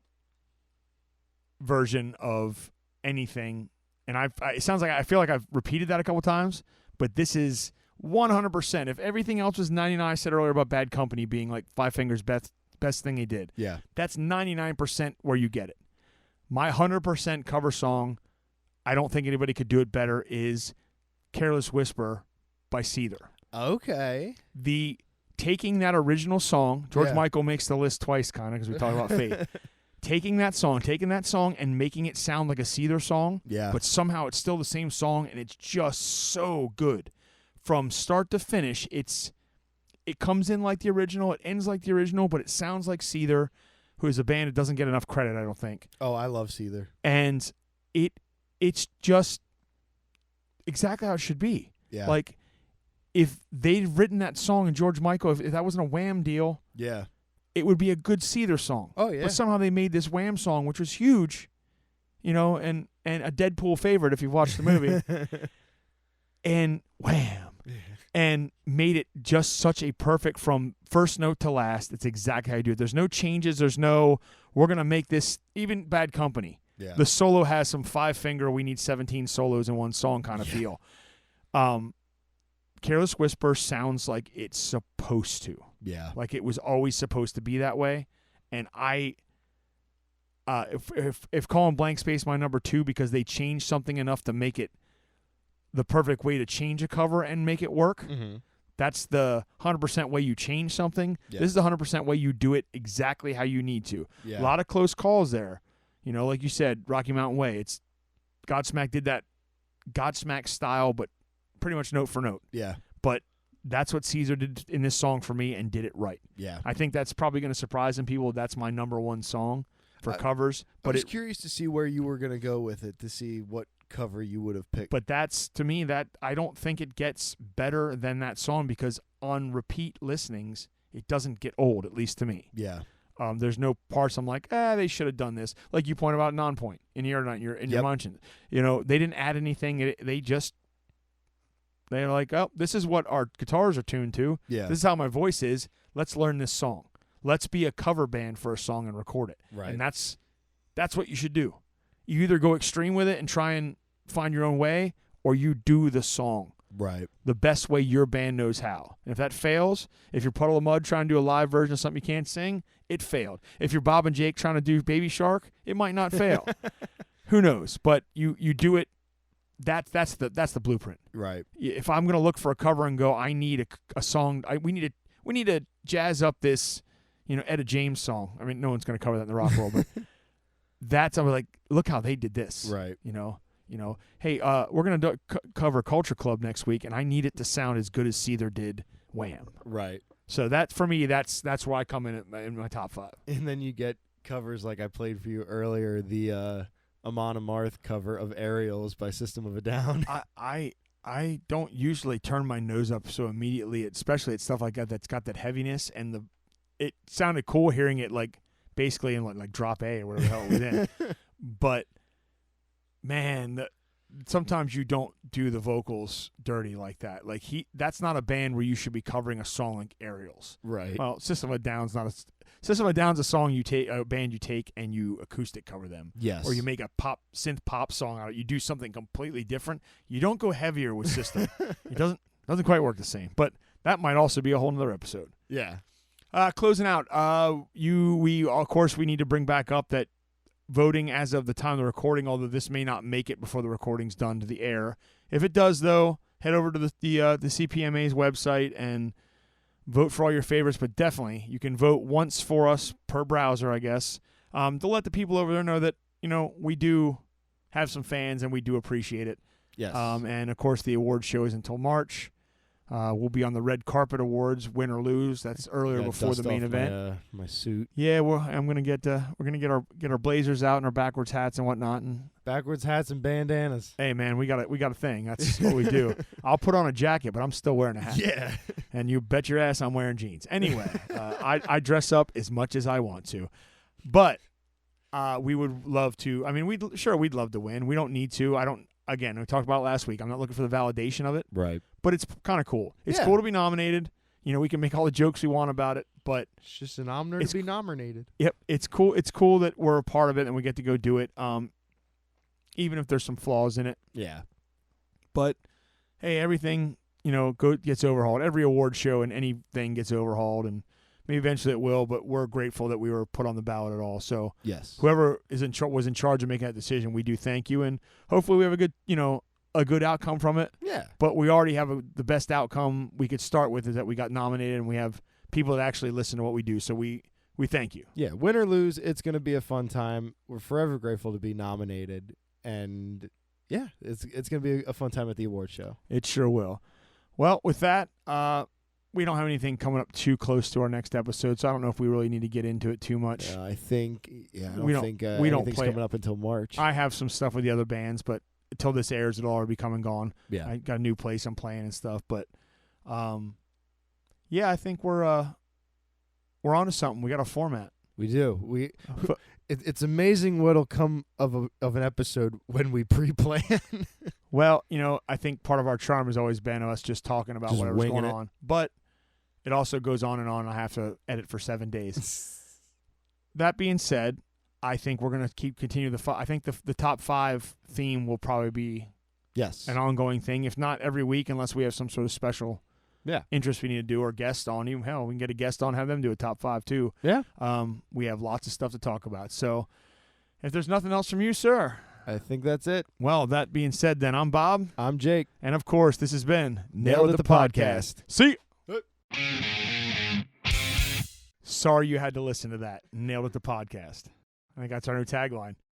version of anything. And it sounds like I feel like I've repeated that a couple times, but this is 100%. If everything else was 99, I said earlier about Bad Company being like Five Fingers' best thing he did. Yeah. That's 99% where you get it. My 100% cover song, I don't think anybody could do it better, is Careless Whisper by Seether. Okay. Taking that original song, George Michael makes the list twice, kind of, because we talk about Faith. Taking that song and making it sound like a Seether song, but somehow it's still the same song, and it's just so good. From start to finish, it's it comes in like the original, it ends like the original, but it sounds like Seether, who is a band that doesn't get enough credit, I don't think. Oh, I love Seether. And it's just exactly how it should be. Yeah. Like, if they'd written that song and George Michael, if that wasn't a Wham deal, Yeah. it would be a good Seether song. Oh, yeah. But somehow they made this Wham song, which was huge, you know, and a Deadpool favorite if you've watched the movie. And Wham. And made it just such a perfect from first note to last. It's exactly how you do it. There's no changes. There's no, we're going to make this, even Bad Company. Yeah. The solo has some 5-finger, we need 17 solos in one song kind of feel. Careless Whisper sounds like it's supposed to. Yeah. Like it was always supposed to be that way. And if calling Blank Space my number 2 because they changed something enough to make it the perfect way to change a cover and make it work, that's the 100% way you change something. Yeah. This is the 100% way you do it exactly how you need to. Yeah. A lot of close calls there. You know, like you said, Rocky Mountain Way. It's Godsmack did that Godsmack style, but pretty much note for note. Yeah. But that's what Caesar did in this song for me and did it right. Yeah. I think that's probably going to surprise some people. That's my number 1 song for covers. But I was curious to see where you were going to go with it, to see what cover you would have picked. But that's, to me, that I don't think it gets better than that song because on repeat listenings, it doesn't get old, at least to me. Yeah. There's no parts I'm like, they should have done this. Like you point about Non-Point in your mention. You know, they didn't add anything. They're like, oh, this is what our guitars are tuned to. Yeah. This is how my voice is. Let's learn this song. Let's be a cover band for a song and record it. Right. And that's what you should do. You either go extreme with it and try and find your own way, or you do the song. Right. The best way your band knows how. And if that fails, if you're Puddle of Mud trying to do a live version of something you can't sing, it failed. If you're Bob and Jake trying to do Baby Shark, it might not fail. Who knows? But you do it. That's the blueprint. Right. If I'm gonna look for a cover and go, I need a song. We need to jazz up this, Etta James song. I mean, no one's gonna cover that in the rock world, but I'm like, look how they did this. Right. Hey, we're gonna cover Culture Club next week, and I need it to sound as good as Seether did Wham. Right. So that for me, that's where I come in my top 5. And then you get covers like I played for you earlier, the Amon Amarth cover of Aerials by System of a Down. I don't usually turn my nose up so immediately, especially at stuff like that that's got that heaviness, and it sounded cool hearing it like basically in like drop A or whatever the hell it was in. But man, sometimes you don't do the vocals dirty like that. Like that's not a band where you should be covering a song like Aerials. Right. Well, System of a Down's a song you take, a band you take and you acoustic cover them. Yes. Or you make a synth pop song out of it. You do something completely different. You don't go heavier with System. It doesn't quite work the same. But that might also be a whole nother episode. Yeah. Closing out, we of course we need to bring back up that voting as of the time of the recording, although this may not make it before the recording's done to the air. If it does, though, head over to the CPMA's website and vote for all your favorites. But definitely, you can vote once for us per browser, I guess, to let the people over there know that we do have some fans and we do appreciate it. Yes. And of course, the award show is until March. We'll be on the Red Carpet Awards, win or lose. That's earlier before the main event. My suit. Yeah, well, we're gonna get our blazers out and our backwards hats and whatnot. And backwards hats and bandanas. Hey man, we got a thing. That's what we do. I'll put on a jacket, but I'm still wearing a hat. Yeah. And you bet your ass I'm wearing jeans. Anyway, I dress up as much as I want to, but we would love to. I mean, we'd love to win. We don't need to. Again, we talked about it last week. I'm not looking for the validation of it. Right. But it's kind of cool. It's cool to be nominated. We can make all the jokes we want about it, but it's just an honor to be nominated. Yep. It's cool. It's cool that we're a part of it and we get to go do it. Even if there's some flaws in it. Yeah. But hey, everything, gets overhauled. Every award show and anything gets overhauled, and maybe eventually it will, but we're grateful that we were put on the ballot at all. So yes, whoever was in charge of making that decision, we do thank you, and hopefully we have a good outcome from it. Yeah. But we already have the best outcome we could start with is that we got nominated and we have people that actually listen to what we do. So we thank you. Yeah, win or lose, it's going to be a fun time. We're forever grateful to be nominated, and yeah, it's going to be a fun time at the award show. It sure will. Well, with that, we don't have anything coming up too close to our next episode, so I don't know if we really need to get into it too much. I think, I don't think we don't anything's play coming up until March. I have some stuff with the other bands, but until this airs, it'll already be come and gone. Yeah. I got a new place I'm playing and stuff, but I think we're on to something. We got a format. We do. It's amazing what'll come of an episode when we pre-plan. Well, I think part of our charm has always been us just talking about Just whatever's winging going it. on. But it also goes on and on. I have to edit for 7 days. That being said, I think we're going to continue I think the top 5 theme will probably be an ongoing thing, if not every week, unless we have some sort of special interest we need to do, or guest on. Even hell, we can get a guest on, have them do a top 5 too. Yeah. We have lots of stuff to talk about. So if there's nothing else from you, sir, I think that's it. well, that being said, then I'm Bob. I'm Jake. And of course, this has been Nailed It, the podcast. See ya. Sorry you had to listen to that. Nailed It, the podcast. I think that's our new tagline.